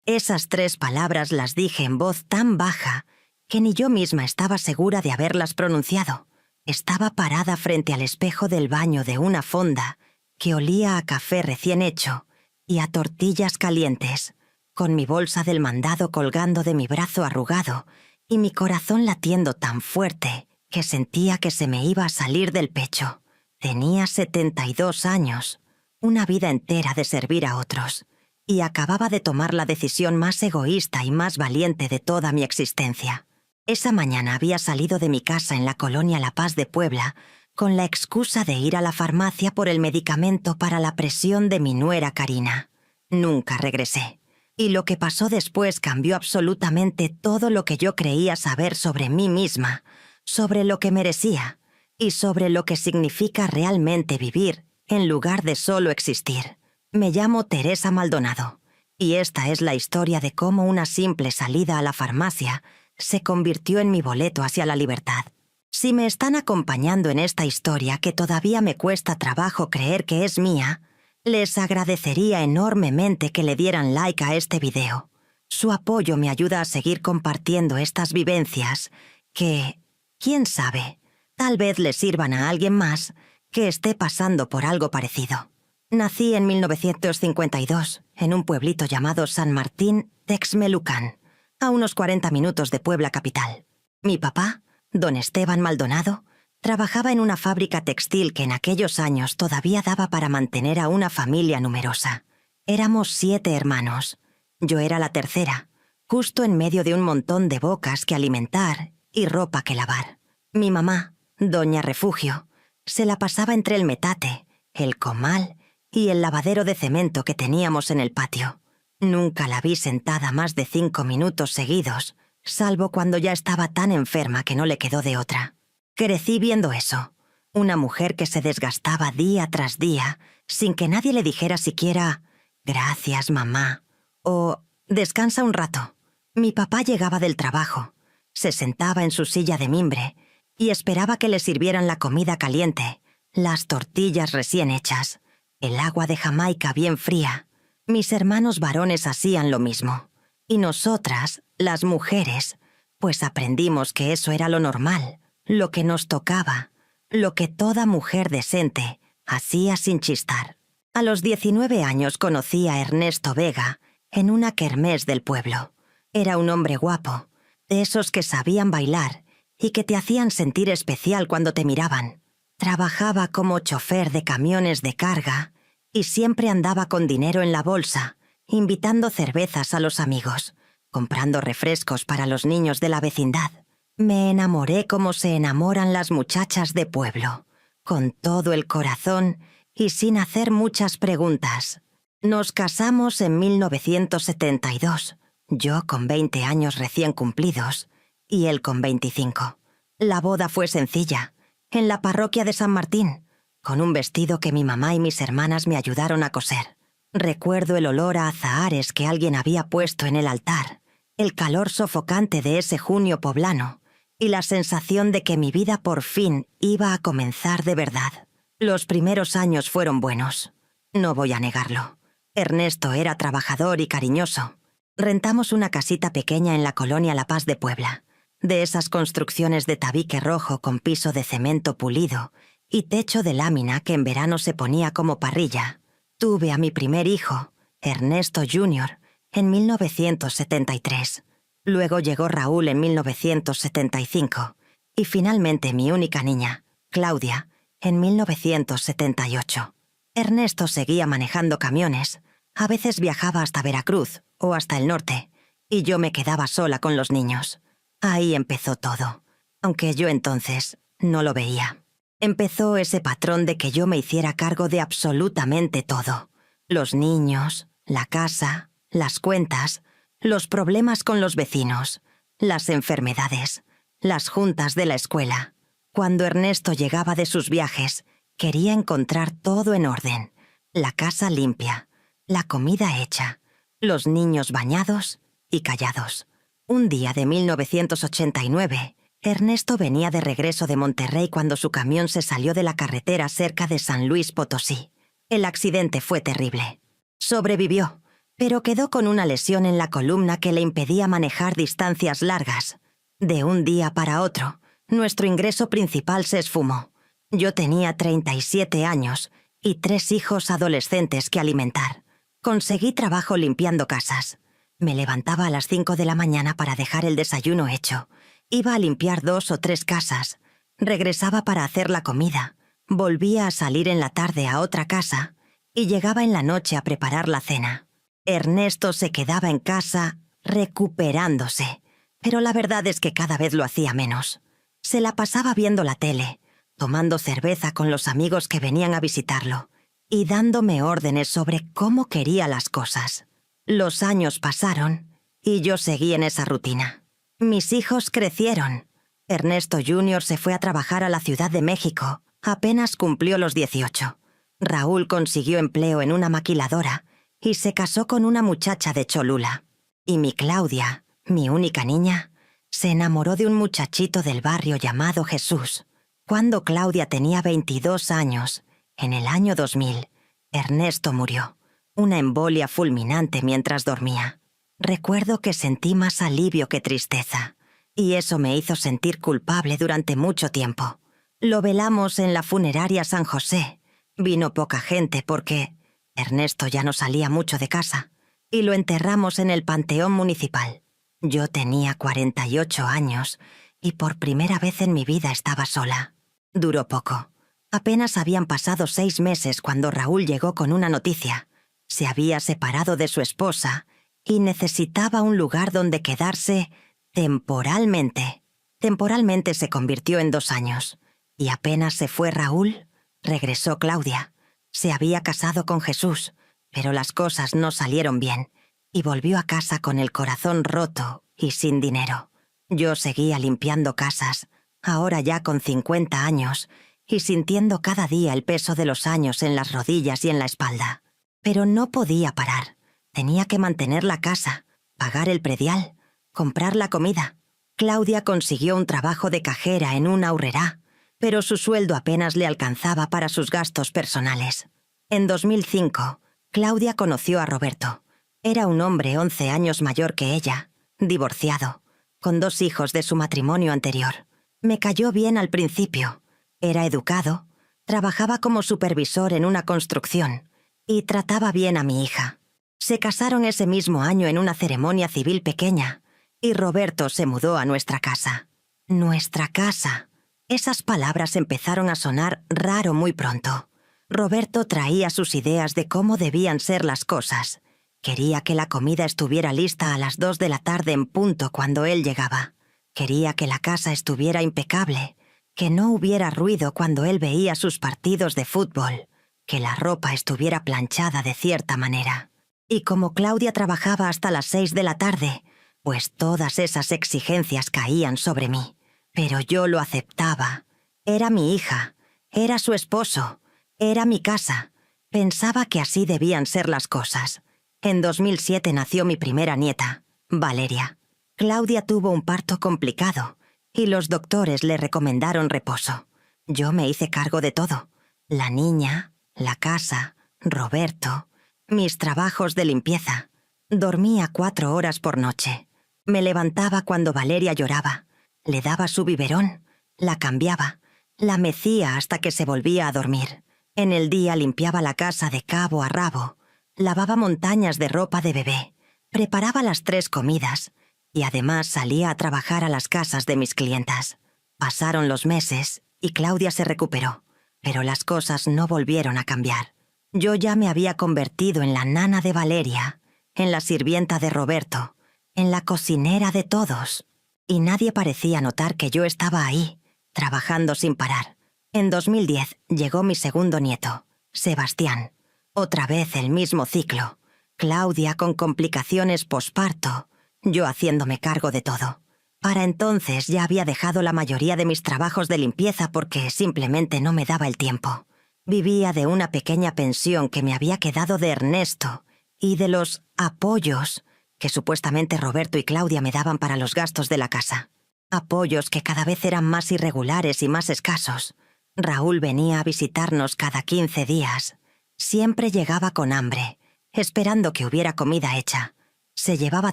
Esas 3 palabras las dije en voz tan baja que ni yo misma estaba segura de haberlas pronunciado. Estaba parada frente al espejo del baño de una fonda que olía a café recién hecho y a tortillas calientes, con mi bolsa del mandado colgando de mi brazo arrugado y mi corazón latiendo tan fuerte que sentía que se me iba a salir del pecho. Tenía 72 años, una vida entera de servir a otros, y acababa de tomar la decisión más egoísta y más valiente de toda mi existencia. Esa mañana había salido de mi casa en la colonia La Paz de Puebla con la excusa de ir a la farmacia por el medicamento para la presión de mi nuera Karina. Nunca regresé. Y lo que pasó después cambió absolutamente todo lo que yo creía saber sobre mí misma, sobre lo que merecía y sobre lo que significa realmente vivir en lugar de solo existir. Me llamo Teresa Maldonado y esta es la historia de cómo una simple salida a la farmacia se convirtió en mi boleto hacia la libertad. Si me están acompañando en esta historia que todavía me cuesta trabajo creer que es mía, les agradecería enormemente que le dieran like a este video. Su apoyo me ayuda a seguir compartiendo estas vivencias que, quién sabe, tal vez le sirvan a alguien más que esté pasando por algo parecido. Nací en 1952 en un pueblito llamado San Martín Texmelucan, a unos 40 minutos de Puebla capital. Mi papá, don Esteban Maldonado, trabajaba en una fábrica textil que en aquellos años todavía daba para mantener a una familia numerosa. Éramos 7 hermanos. Yo era la tercera, justo en medio de un montón de bocas que alimentar y ropa que lavar. Mi mamá, doña Refugio, se la pasaba entre el metate, el comal y el lavadero de cemento que teníamos en el patio. Nunca la vi sentada más de 5 minutos seguidos, salvo cuando ya estaba tan enferma que no le quedó de otra. Crecí viendo eso, una mujer que se desgastaba día tras día sin que nadie le dijera siquiera «Gracias, mamá» o «Descansa un rato». Mi papá llegaba del trabajo, se sentaba en su silla de mimbre y esperaba que le sirvieran la comida caliente, las tortillas recién hechas, el agua de Jamaica bien fría. Mis hermanos varones hacían lo mismo. Y nosotras, las mujeres, pues aprendimos que eso era lo normal, lo que nos tocaba, lo que toda mujer decente hacía sin chistar. A los 19 años conocí a Ernesto Vega en una kermés del pueblo. Era un hombre guapo, de esos que sabían bailar y que te hacían sentir especial cuando te miraban. Trabajaba como chofer de camiones de carga y siempre andaba con dinero en la bolsa, invitando cervezas a los amigos, comprando refrescos para los niños de la vecindad. Me enamoré como se enamoran las muchachas de pueblo, con todo el corazón y sin hacer muchas preguntas. Nos casamos en 1972, yo con 20 años recién cumplidos y él con 25. La boda fue sencilla, en la parroquia de San Martín, con un vestido que mi mamá y mis hermanas me ayudaron a coser. Recuerdo el olor a azahares que alguien había puesto en el altar, el calor sofocante de ese junio poblano y la sensación de que mi vida por fin iba a comenzar de verdad. Los primeros años fueron buenos, no voy a negarlo. Ernesto era trabajador y cariñoso. Rentamos una casita pequeña en la colonia La Paz de Puebla, de esas construcciones de tabique rojo con piso de cemento pulido y techo de lámina que en verano se ponía como parrilla. Tuve a mi primer hijo, Ernesto Jr., en 1973. Luego llegó Raúl en 1975 y finalmente mi única niña, Claudia, en 1978. Ernesto seguía manejando camiones, a veces viajaba hasta Veracruz o hasta el norte, y yo me quedaba sola con los niños. Ahí empezó todo, aunque yo entonces no lo veía. Empezó ese patrón de que yo me hiciera cargo de absolutamente todo. Los niños, la casa, las cuentas, los problemas con los vecinos, las enfermedades, las juntas de la escuela. Cuando Ernesto llegaba de sus viajes, quería encontrar todo en orden, la casa limpia, la comida hecha, los niños bañados y callados. Un día de 1989, Ernesto venía de regreso de Monterrey cuando su camión se salió de la carretera cerca de San Luis Potosí. El accidente fue terrible. Sobrevivió, pero quedó con una lesión en la columna que le impedía manejar distancias largas. De un día para otro, nuestro ingreso principal se esfumó. Yo tenía 37 años y 3 hijos adolescentes que alimentar. Conseguí trabajo limpiando casas. Me levantaba a las 5 de la mañana para dejar el desayuno hecho. Iba a limpiar 2 o 3 casas. Regresaba para hacer la comida. Volvía a salir en la tarde a otra casa y llegaba en la noche a preparar la cena. Ernesto se quedaba en casa recuperándose, pero la verdad es que cada vez lo hacía menos. Se la pasaba viendo la tele, tomando cerveza con los amigos que venían a visitarlo y dándome órdenes sobre cómo quería las cosas. Los años pasaron y yo seguí en esa rutina. Mis hijos crecieron. Ernesto Jr. se fue a trabajar a la Ciudad de México. Apenas cumplió los 18. Raúl consiguió empleo en una maquiladora y se casó con una muchacha de Cholula. Y mi Claudia, mi única niña, se enamoró de un muchachito del barrio llamado Jesús. Cuando Claudia tenía 22 años, en el año 2000, Ernesto murió. Una embolia fulminante mientras dormía. Recuerdo que sentí más alivio que tristeza, y eso me hizo sentir culpable durante mucho tiempo. Lo velamos en la funeraria San José. Vino poca gente porque Ernesto ya no salía mucho de casa, y lo enterramos en el Panteón Municipal. Yo tenía 48 años y por primera vez en mi vida estaba sola. Duró poco. Apenas habían pasado 6 meses cuando Raúl llegó con una noticia. Se había separado de su esposa y necesitaba un lugar donde quedarse temporalmente. Temporalmente se convirtió en 2 años. Y apenas se fue Raúl, regresó Claudia. Se había casado con Jesús, pero las cosas no salieron bien y volvió a casa con el corazón roto y sin dinero. Yo seguía limpiando casas, ahora ya con 50 años, y sintiendo cada día el peso de los años en las rodillas y en la espalda. Pero no podía parar. Tenía que mantener la casa, pagar el predial, comprar la comida. Claudia consiguió un trabajo de cajera en una aurrerá, pero su sueldo apenas le alcanzaba para sus gastos personales. En 2005, Claudia conoció a Roberto. Era un hombre 11 años mayor que ella, divorciado, con 2 hijos de su matrimonio anterior. Me cayó bien al principio. Era educado, trabajaba como supervisor en una construcción y trataba bien a mi hija. Se casaron ese mismo año en una ceremonia civil pequeña y Roberto se mudó a nuestra casa. Nuestra casa. Esas palabras empezaron a sonar raro muy pronto. Roberto traía sus ideas de cómo debían ser las cosas. Quería que la comida estuviera lista a las 2 de la tarde en punto cuando él llegaba. Quería que la casa estuviera impecable, que no hubiera ruido cuando él veía sus partidos de fútbol, que la ropa estuviera planchada de cierta manera. Y como Claudia trabajaba hasta las 6 de la tarde, pues todas esas exigencias caían sobre mí. Pero yo lo aceptaba. Era mi hija, era su esposo, era mi casa. Pensaba que así debían ser las cosas. En 2007 nació mi primera nieta, Valeria. Claudia tuvo un parto complicado y los doctores le recomendaron reposo. Yo me hice cargo de todo. La niña, la casa, Roberto, mis trabajos de limpieza. Dormía 4 horas por noche. Me levantaba cuando Valeria lloraba. Le daba su biberón, la cambiaba, la mecía hasta que se volvía a dormir. En el día limpiaba la casa de cabo a rabo, lavaba montañas de ropa de bebé, preparaba las 3 comidas y además salía a trabajar a las casas de mis clientas. Pasaron los meses y Claudia se recuperó, pero las cosas no volvieron a cambiar. Yo ya me había convertido en la nana de Valeria, en la sirvienta de Roberto, en la cocinera de todos. Y nadie parecía notar que yo estaba ahí, trabajando sin parar. En 2010 llegó mi segundo nieto, Sebastián. Otra vez el mismo ciclo. Claudia con complicaciones posparto, yo haciéndome cargo de todo. Para entonces ya había dejado la mayoría de mis trabajos de limpieza porque simplemente no me daba el tiempo. Vivía de una pequeña pensión que me había quedado de Ernesto y de los apoyos que supuestamente Roberto y Claudia me daban para los gastos de la casa. Apoyos que cada vez eran más irregulares y más escasos. Raúl venía a visitarnos cada 15 días. Siempre llegaba con hambre. esperando que hubiera comida hecha. Se llevaba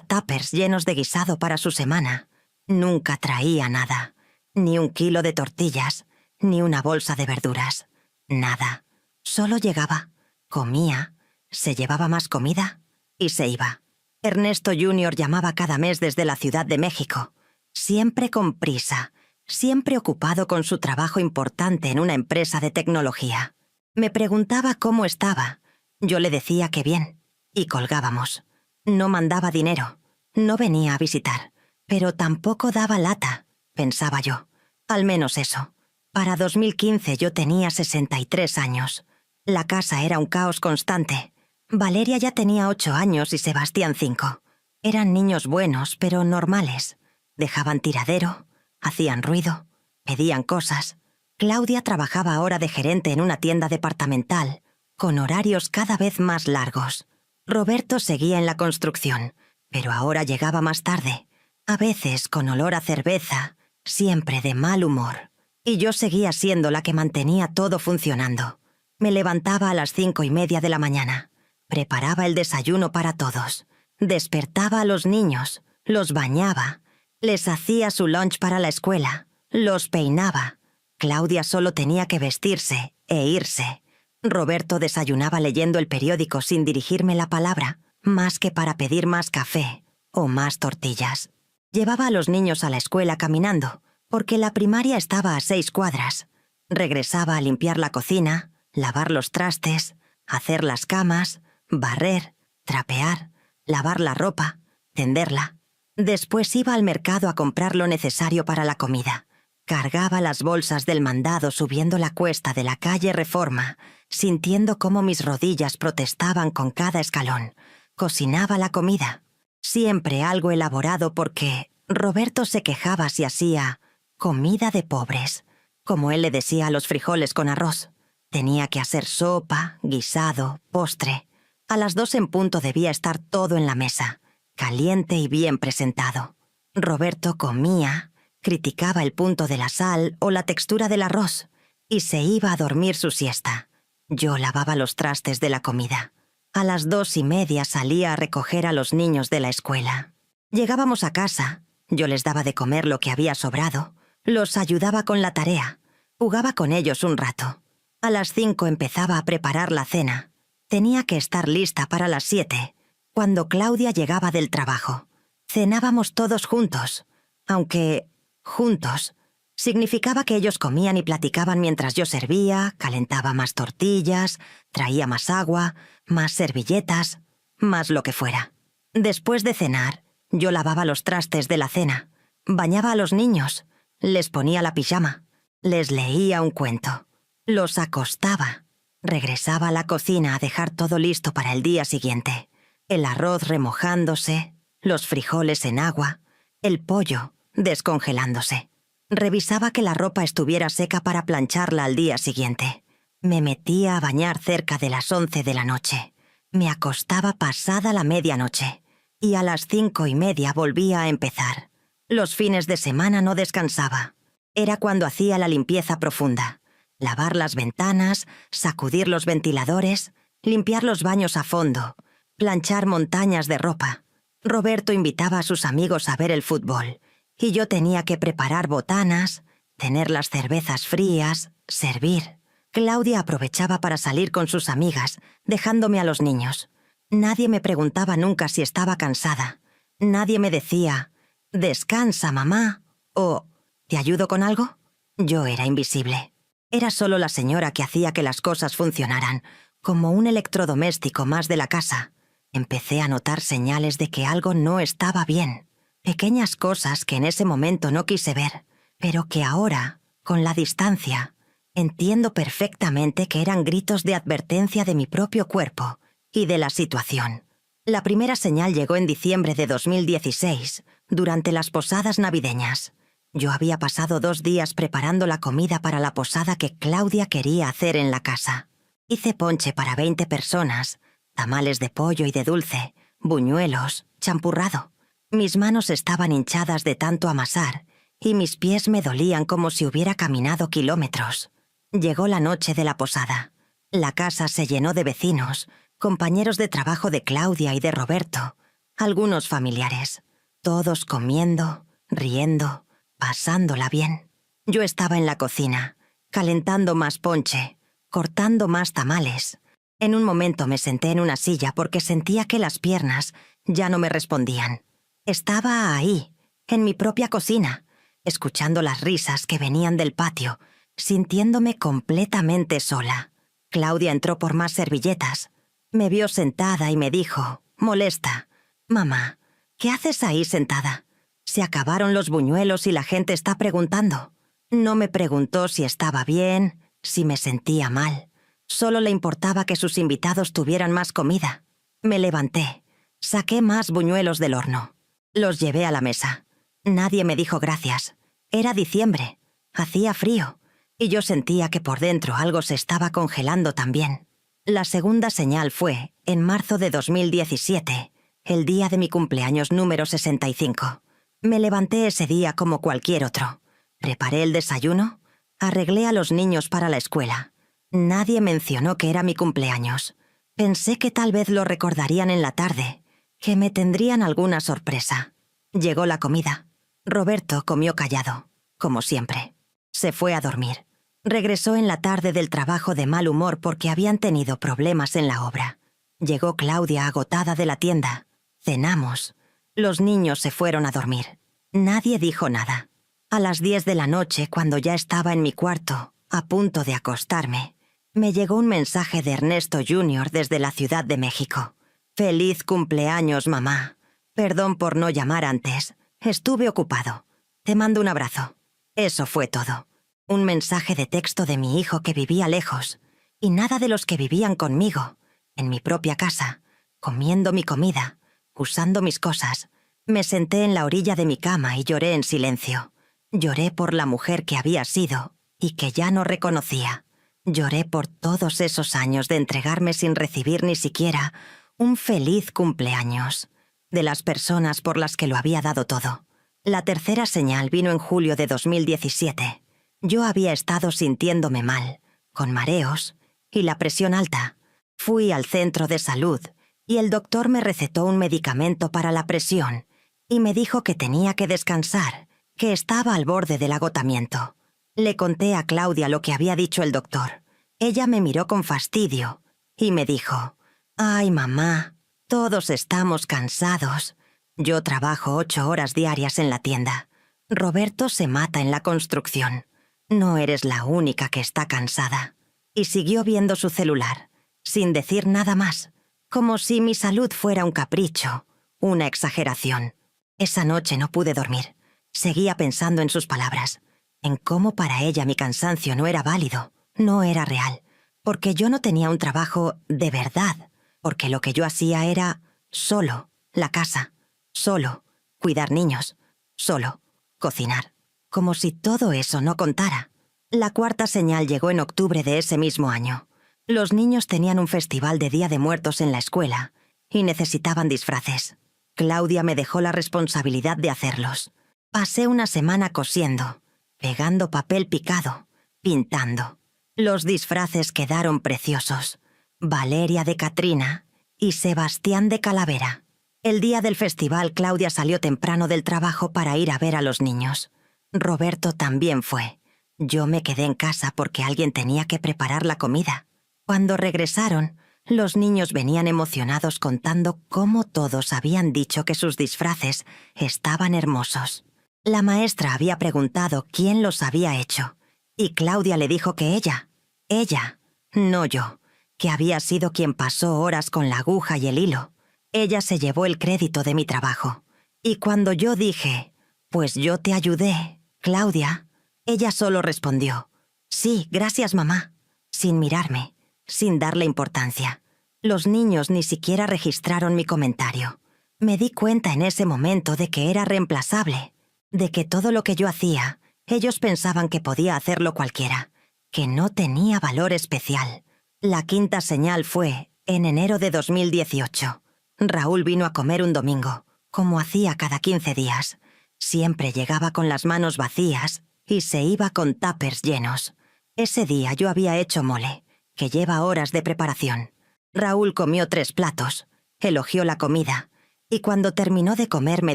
tuppers llenos de guisado para su semana. Nunca traía nada. Ni 1 kilo de tortillas, ni una bolsa de verduras. Nada. Solo llegaba, comía, se llevaba más comida y se iba. Ernesto Jr. llamaba cada mes desde la Ciudad de México, siempre con prisa, siempre ocupado con su trabajo importante en una empresa de tecnología. Me preguntaba cómo estaba. Yo le decía que bien, y colgábamos. No mandaba dinero, no venía a visitar, pero tampoco daba lata, pensaba yo. Al menos eso. Para 2015 yo tenía 63 años. La casa era un caos constante. Valeria ya tenía 8 años y Sebastián 5. Eran niños buenos, pero normales. Dejaban tiradero, hacían ruido, pedían cosas. Claudia trabajaba ahora de gerente en una tienda departamental, con horarios cada vez más largos. Roberto seguía en la construcción, pero ahora llegaba más tarde, a veces con olor a cerveza, siempre de mal humor. Y yo seguía siendo la que mantenía todo funcionando. Me levantaba a las 5:30 de la mañana. Preparaba el desayuno para todos. Despertaba a los niños, los bañaba, les hacía su lunch para la escuela, los peinaba. Claudia solo tenía que vestirse e irse. Roberto desayunaba leyendo el periódico sin dirigirme la palabra, más que para pedir más café o más tortillas. Llevaba a los niños a la escuela caminando, porque la primaria estaba a 6 cuadras. Regresaba a limpiar la cocina, lavar los trastes, hacer las camas, barrer, trapear, lavar la ropa, tenderla. Después iba al mercado a comprar lo necesario para la comida. Cargaba las bolsas del mandado subiendo la cuesta de la calle Reforma, sintiendo cómo mis rodillas protestaban con cada escalón. Cocinaba la comida. Siempre algo elaborado porque Roberto se quejaba si hacía comida de pobres, como él le decía a los frijoles con arroz. Tenía que hacer sopa, guisado, postre. A las 2 en punto debía estar todo en la mesa, caliente y bien presentado. Roberto comía, criticaba el punto de la sal o la textura del arroz y se iba a dormir su siesta. Yo lavaba los trastes de la comida. A las 2:30 salía a recoger a los niños de la escuela. Llegábamos a casa, yo les daba de comer lo que había sobrado, los ayudaba con la tarea, jugaba con ellos un rato. A las 5 empezaba a preparar la cena. Tenía que estar lista para las 7, cuando Claudia llegaba del trabajo. Cenábamos todos juntos, aunque juntos significaba que ellos comían y platicaban mientras yo servía, calentaba más tortillas, traía más agua, más servilletas, más lo que fuera. Después de cenar, yo lavaba los trastes de la cena, bañaba a los niños, les ponía la pijama, les leía un cuento, los acostaba, regresaba a la cocina a dejar todo listo para el día siguiente. El arroz remojándose, los frijoles en agua, el pollo descongelándose. Revisaba que la ropa estuviera seca para plancharla al día siguiente. Me metía a bañar cerca de las 11 de la noche. Me acostaba pasada la medianoche. Y a las 5:30 volvía a empezar. Los fines de semana no descansaba. Era cuando hacía la limpieza profunda. Lavar las ventanas, sacudir los ventiladores, limpiar los baños a fondo, planchar montañas de ropa. Roberto invitaba a sus amigos a ver el fútbol. Y yo tenía que preparar botanas, tener las cervezas frías, servir. Claudia aprovechaba para salir con sus amigas, dejándome a los niños. Nadie me preguntaba nunca si estaba cansada. Nadie me decía, «Descansa, mamá», o «¿Te ayudo con algo?». Yo era invisible. Era solo la señora que hacía que las cosas funcionaran, como un electrodoméstico más de la casa. Empecé a notar señales de que algo no estaba bien. Pequeñas cosas que en ese momento no quise ver, pero que ahora, con la distancia, entiendo perfectamente que eran gritos de advertencia de mi propio cuerpo y de la situación. La primera señal llegó en diciembre de 2016, durante las posadas navideñas. Yo había pasado 2 días preparando la comida para la posada que Claudia quería hacer en la casa. Hice ponche para 20 personas, tamales de pollo y de dulce, buñuelos, champurrado. Mis manos estaban hinchadas de tanto amasar y mis pies me dolían como si hubiera caminado kilómetros. Llegó la noche de la posada. La casa se llenó de vecinos, compañeros de trabajo de Claudia y de Roberto, algunos familiares, todos comiendo, riendo, pasándola bien. Yo estaba en la cocina, calentando más ponche, cortando más tamales. En un momento me senté en una silla porque sentía que las piernas ya no me respondían. Estaba ahí, en mi propia cocina, escuchando las risas que venían del patio, sintiéndome completamente sola. Claudia entró por más servilletas. Me vio sentada y me dijo, molesta, «Mamá, ¿qué haces ahí sentada? Se acabaron los buñuelos y la gente está preguntando». No me preguntó si estaba bien, si me sentía mal. Solo le importaba que sus invitados tuvieran más comida. Me levanté, saqué más buñuelos del horno. Los llevé a la mesa. Nadie me dijo gracias. Era diciembre, hacía frío, y yo sentía que por dentro algo se estaba congelando también. La segunda señal fue, en marzo de 2017, el día de mi cumpleaños número 65. Me levanté ese día como cualquier otro. Preparé el desayuno, arreglé a los niños para la escuela. Nadie mencionó que era mi cumpleaños. Pensé que tal vez lo recordarían en la tarde, que me tendrían alguna sorpresa. Llegó la comida. Roberto comió callado, como siempre. Se fue a dormir. Regresó en la tarde del trabajo de mal humor porque habían tenido problemas en la obra. Llegó Claudia agotada de la tienda. Cenamos. Los niños se fueron a dormir. Nadie dijo nada. A las 10 de la noche, cuando ya estaba en mi cuarto, a punto de acostarme, me llegó un mensaje de Ernesto Jr. desde la Ciudad de México. «Feliz cumpleaños, mamá. Perdón por no llamar antes. Estuve ocupado. Te mando un abrazo». Eso fue todo. Un mensaje de texto de mi hijo que vivía lejos, y nada de los que vivían conmigo, en mi propia casa, comiendo mi comida, usando mis cosas. Me senté en la orilla de mi cama y lloré en silencio. Lloré por la mujer que había sido y que ya no reconocía. Lloré por todos esos años de entregarme sin recibir ni siquiera un feliz cumpleaños de las personas por las que lo había dado todo. La tercera señal vino en julio de 2017. Yo había estado sintiéndome mal, con mareos y la presión alta. Fui al centro de salud y el doctor me recetó un medicamento para la presión y me dijo que tenía que descansar, que estaba al borde del agotamiento. Le conté a Claudia lo que había dicho el doctor. Ella me miró con fastidio y me dijo, «Ay, mamá, todos estamos cansados. Yo trabajo 8 horas diarias en la tienda. Roberto se mata en la construcción. No eres la única que está cansada». Y siguió viendo su celular, sin decir nada más, como si mi salud fuera un capricho, una exageración. Esa noche no pude dormir. Seguía pensando en sus palabras, en cómo para ella mi cansancio no era válido, no era real, porque yo no tenía un trabajo de verdad, porque lo que yo hacía era solo la casa, solo cuidar niños, solo cocinar, como si todo eso no contara. La cuarta señal llegó en octubre de ese mismo año. Los niños tenían un festival de Día de Muertos en la escuela y necesitaban disfraces. Claudia me dejó la responsabilidad de hacerlos. Pasé una semana cosiendo, pegando papel picado, pintando. Los disfraces quedaron preciosos. Valeria de Catrina y Sebastián de Calavera. El día del festival, Claudia salió temprano del trabajo para ir a ver a los niños. Roberto también fue. Yo me quedé en casa porque alguien tenía que preparar la comida. Cuando regresaron, los niños venían emocionados contando cómo todos habían dicho que sus disfraces estaban hermosos. La maestra había preguntado quién los había hecho, y Claudia le dijo que ella, no yo, que había sido quien pasó horas con la aguja y el hilo. Ella se llevó el crédito de mi trabajo. Y cuando yo dije, «Pues yo te ayudé, Claudia», ella solo respondió, «Sí, gracias, mamá», sin mirarme, sin darle importancia. Los niños ni siquiera registraron mi comentario. Me di cuenta en ese momento de que era reemplazable, de que todo lo que yo hacía, ellos pensaban que podía hacerlo cualquiera, que no tenía valor especial. La quinta señal fue en enero de 2018. Raúl vino a comer un domingo, como hacía cada 15 días. Siempre llegaba con las manos vacías y se iba con tuppers llenos. Ese día yo había hecho mole, que lleva horas de preparación. Raúl comió 3 platos, elogió la comida, y cuando terminó de comer me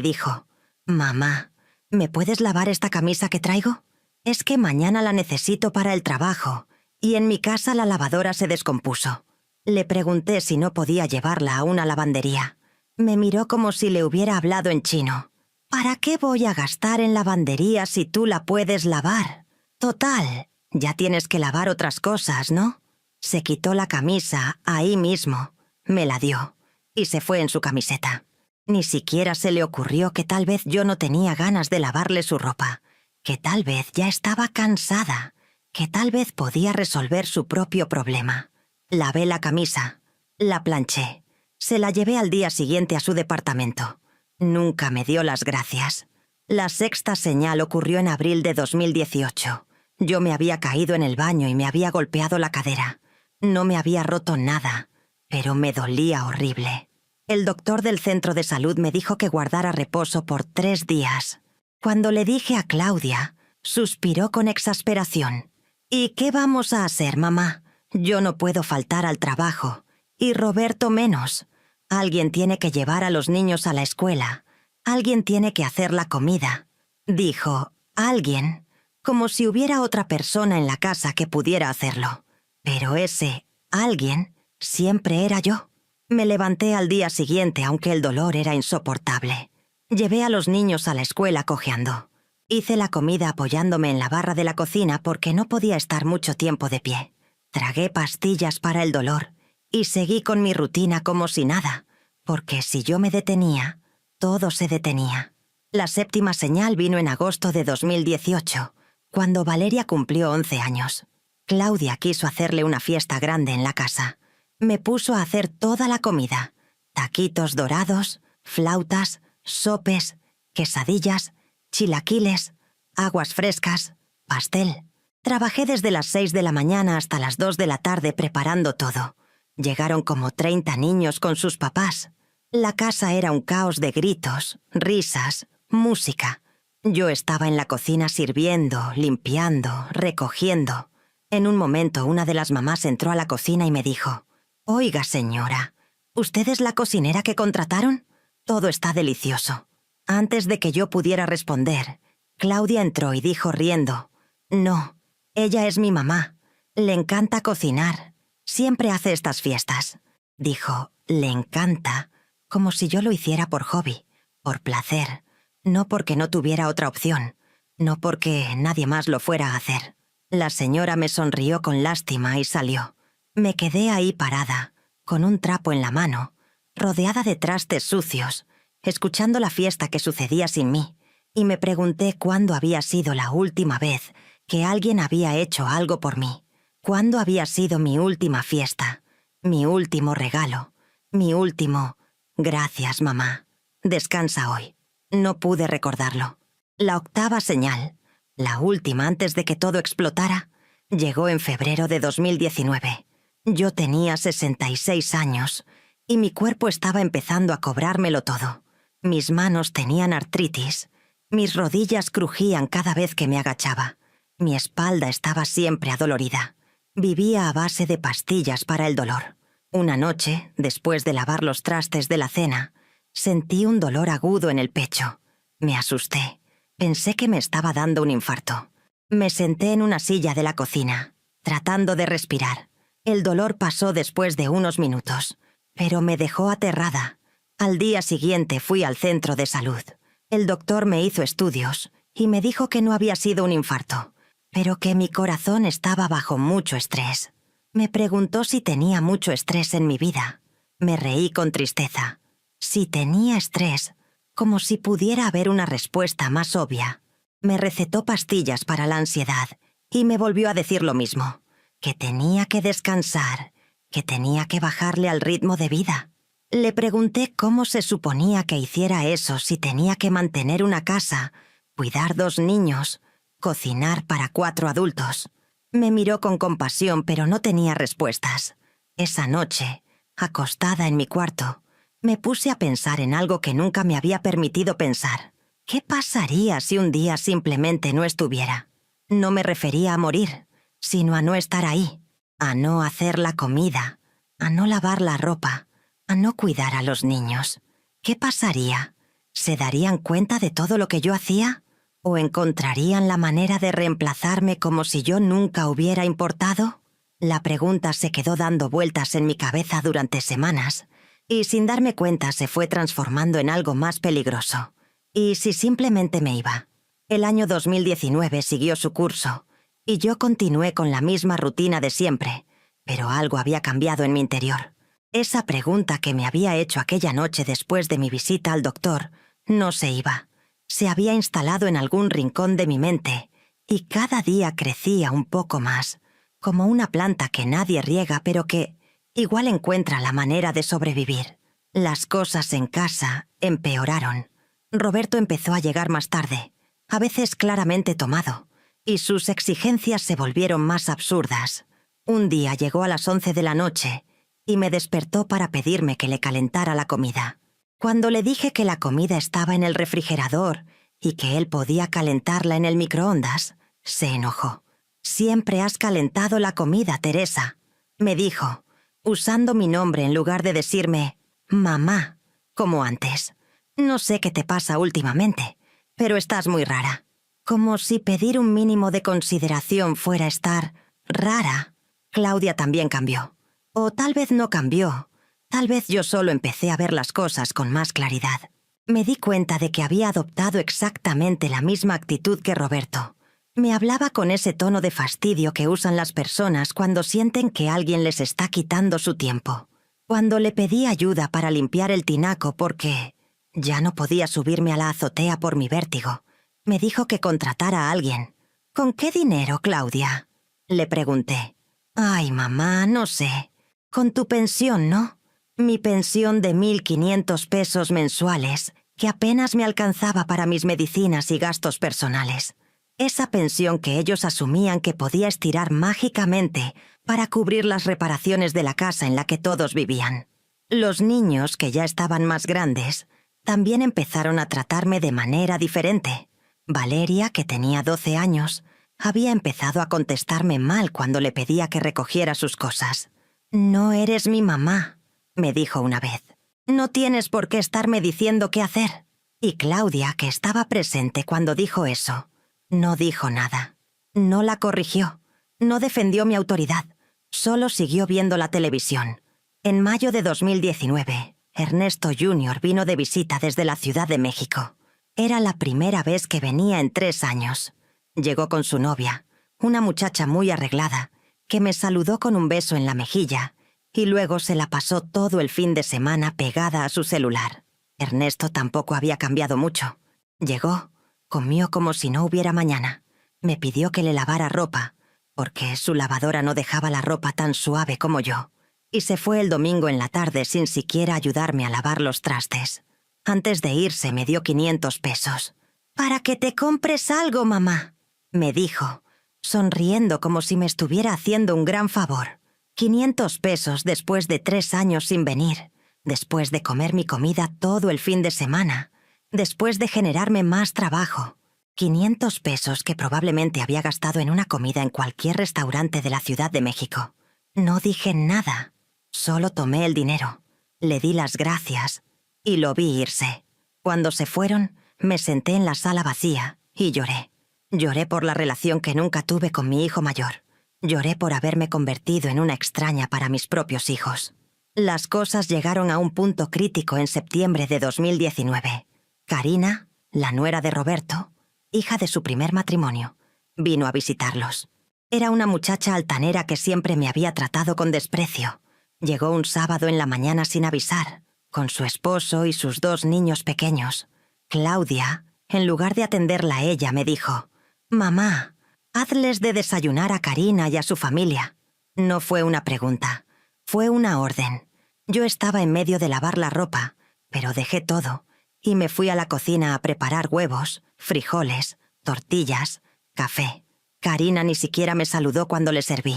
dijo: «Mamá, ¿me puedes lavar esta camisa que traigo? Es que mañana la necesito para el trabajo, y en mi casa la lavadora se descompuso». Le pregunté si no podía llevarla a una lavandería. Me miró como si le hubiera hablado en chino. «¿Para qué voy a gastar en lavandería si tú la puedes lavar? Total, ya tienes que lavar otras cosas, ¿no?». Se quitó la camisa ahí mismo, me la dio, y se fue en su camiseta. Ni siquiera se le ocurrió que tal vez yo no tenía ganas de lavarle su ropa, que tal vez ya estaba cansada, que tal vez podía resolver su propio problema. Lavé la camisa, la planché, se la llevé al día siguiente a su departamento. Nunca me dio las gracias. La 6ª señal ocurrió en abril de 2018. Yo me había caído en el baño y me había golpeado la cadera. No me había roto nada, pero me dolía horrible. El doctor del centro de salud me dijo que guardara reposo por 3 días. Cuando le dije a Claudia, suspiró con exasperación. «¿Y qué vamos a hacer, mamá? Yo no puedo faltar al trabajo, y Roberto menos. Alguien tiene que llevar a los niños a la escuela. Alguien tiene que hacer la comida». Dijo «alguien», como si hubiera otra persona en la casa que pudiera hacerlo. Pero ese alguien siempre era yo. Me levanté al día siguiente, aunque el dolor era insoportable. Llevé a los niños a la escuela cojeando. Hice la comida apoyándome en la barra de la cocina porque no podía estar mucho tiempo de pie. Tragué pastillas para el dolor y seguí con mi rutina como si nada, porque si yo me detenía, todo se detenía. La 7ª señal vino en agosto de 2018, cuando Valeria cumplió 11 años. Claudia quiso hacerle una fiesta grande en la casa. Me puso a hacer toda la comida: taquitos dorados, flautas, sopes, quesadillas, chilaquiles, aguas frescas, pastel. Trabajé desde las 6 de la mañana hasta las 2 de la tarde preparando todo. Llegaron como 30 niños con sus papás. La casa era un caos de gritos, risas, música. Yo estaba en la cocina sirviendo, limpiando, recogiendo. En un momento una de las mamás entró a la cocina y me dijo: «Oiga, señora, ¿usted es la cocinera que contrataron? Todo está delicioso». Antes de que yo pudiera responder, Claudia entró y dijo riendo: «No, ella es mi mamá. Le encanta cocinar. Siempre hace estas fiestas». Dijo «le encanta», como si yo lo hiciera por hobby, por placer, no porque no tuviera otra opción, no porque nadie más lo fuera a hacer. La señora me sonrió con lástima y salió. Me quedé ahí parada, con un trapo en la mano, rodeada de trastes sucios, escuchando la fiesta que sucedía sin mí, y me pregunté cuándo había sido la última vez que alguien había hecho algo por mí. ¿Cuándo había sido mi última fiesta? Mi último regalo. Mi último «gracias, mamá. Descansa hoy». No pude recordarlo. La 8ª señal, la última antes de que todo explotara, llegó en febrero de 2019. Yo tenía 66 años y mi cuerpo estaba empezando a cobrármelo todo. Mis manos tenían artritis. Mis rodillas crujían cada vez que me agachaba. Mi espalda estaba siempre adolorida. Vivía a base de pastillas para el dolor. Una noche, después de lavar los trastes de la cena, sentí un dolor agudo en el pecho. Me asusté. Pensé que me estaba dando un infarto. Me senté en una silla de la cocina, tratando de respirar. El dolor pasó después de unos minutos, pero me dejó aterrada. Al día siguiente fui al centro de salud. El doctor me hizo estudios y me dijo que no había sido un infarto, pero que mi corazón estaba bajo mucho estrés. Me preguntó si tenía mucho estrés en mi vida. Me reí con tristeza. Si tenía estrés, como si pudiera haber una respuesta más obvia. Me recetó pastillas para la ansiedad y me volvió a decir lo mismo, que tenía que descansar, que tenía que bajarle al ritmo de vida. Le pregunté cómo se suponía que hiciera eso si tenía que mantener una casa, cuidar 2 niños, cocinar para 4 adultos. Me miró con compasión, pero no tenía respuestas. Esa noche, acostada en mi cuarto, me puse a pensar en algo que nunca me había permitido pensar. ¿Qué pasaría si un día simplemente no estuviera? No me refería a morir, sino a no estar ahí, a no hacer la comida, a no lavar la ropa, a no cuidar a los niños. ¿Qué pasaría? ¿Se darían cuenta de todo lo que yo hacía? ¿O encontrarían la manera de reemplazarme como si yo nunca hubiera importado? La pregunta se quedó dando vueltas en mi cabeza durante semanas, y sin darme cuenta se fue transformando en algo más peligroso. ¿Y si simplemente me iba? El año 2019 siguió su curso, y yo continué con la misma rutina de siempre, pero algo había cambiado en mi interior. Esa pregunta que me había hecho aquella noche después de mi visita al doctor no se iba. Se había instalado en algún rincón de mi mente, y cada día crecía un poco más, como una planta que nadie riega pero que igual encuentra la manera de sobrevivir. Las cosas en casa empeoraron. Roberto empezó a llegar más tarde, a veces claramente tomado, y sus exigencias se volvieron más absurdas. Un día llegó a las 11 de la noche y me despertó para pedirme que le calentara la comida. Cuando le dije que la comida estaba en el refrigerador y que él podía calentarla en el microondas, se enojó. «Siempre has calentado la comida, Teresa», me dijo, usando mi nombre en lugar de decirme «mamá», como antes. «No sé qué te pasa últimamente, pero estás muy rara». Como si pedir un mínimo de consideración fuera estar rara. Claudia también cambió. O tal vez no cambió. Tal vez yo solo empecé a ver las cosas con más claridad. Me di cuenta de que había adoptado exactamente la misma actitud que Roberto. Me hablaba con ese tono de fastidio que usan las personas cuando sienten que alguien les está quitando su tiempo. Cuando le pedí ayuda para limpiar el tinaco porque ya no podía subirme a la azotea por mi vértigo, me dijo que contratara a alguien. «¿Con qué dinero, Claudia?», le pregunté. «Ay, mamá, no sé. Con tu pensión, ¿no? Mi pensión de 1.500 pesos mensuales, que apenas me alcanzaba para mis medicinas y gastos personales. Esa pensión que ellos asumían que podía estirar mágicamente para cubrir las reparaciones de la casa en la que todos vivían. Los niños, que ya estaban más grandes, también empezaron a tratarme de manera diferente. Valeria, que tenía 12 años, había empezado a contestarme mal cuando le pedía que recogiera sus cosas. «No eres mi mamá», me dijo una vez. «No tienes por qué estarme diciendo qué hacer». Y Claudia, que estaba presente cuando dijo eso, no dijo nada. No la corrigió. No defendió mi autoridad. Solo siguió viendo la televisión. En mayo de 2019, Ernesto Jr. vino de visita desde la Ciudad de México. Era la primera vez que venía en 3 años. Llegó con su novia, una muchacha muy arreglada, que me saludó con un beso en la mejilla, y luego se la pasó todo el fin de semana pegada a su celular. Ernesto tampoco había cambiado mucho. Llegó, comió como si no hubiera mañana. Me pidió que le lavara ropa, porque su lavadora no dejaba la ropa tan suave como yo, y se fue el domingo en la tarde sin siquiera ayudarme a lavar los trastes. Antes de irse me dio 500 pesos. «Para que te compres algo, mamá», me dijo, sonriendo como si me estuviera haciendo un gran favor. 500 pesos después de 3 años sin venir, después de comer mi comida todo el fin de semana, después de generarme más trabajo. 500 pesos que probablemente había gastado en una comida en cualquier restaurante de la Ciudad de México. No dije nada, solo tomé el dinero, le di las gracias y lo vi irse. Cuando se fueron, me senté en la sala vacía y lloré. Lloré por la relación que nunca tuve con mi hijo mayor. Lloré por haberme convertido en una extraña para mis propios hijos. Las cosas llegaron a un punto crítico en septiembre de 2019. Karina, la nuera de Roberto, hija de su primer matrimonio, vino a visitarlos. Era una muchacha altanera que siempre me había tratado con desprecio. Llegó un sábado en la mañana sin avisar, con su esposo y sus 2 niños pequeños. Claudia, en lugar de atenderla a ella, me dijo: «Mamá, hazles de desayunar a Karina y a su familia». No fue una pregunta, fue una orden. Yo estaba en medio de lavar la ropa, pero dejé todo y me fui a la cocina a preparar huevos, frijoles, tortillas, café. Karina ni siquiera me saludó cuando le serví.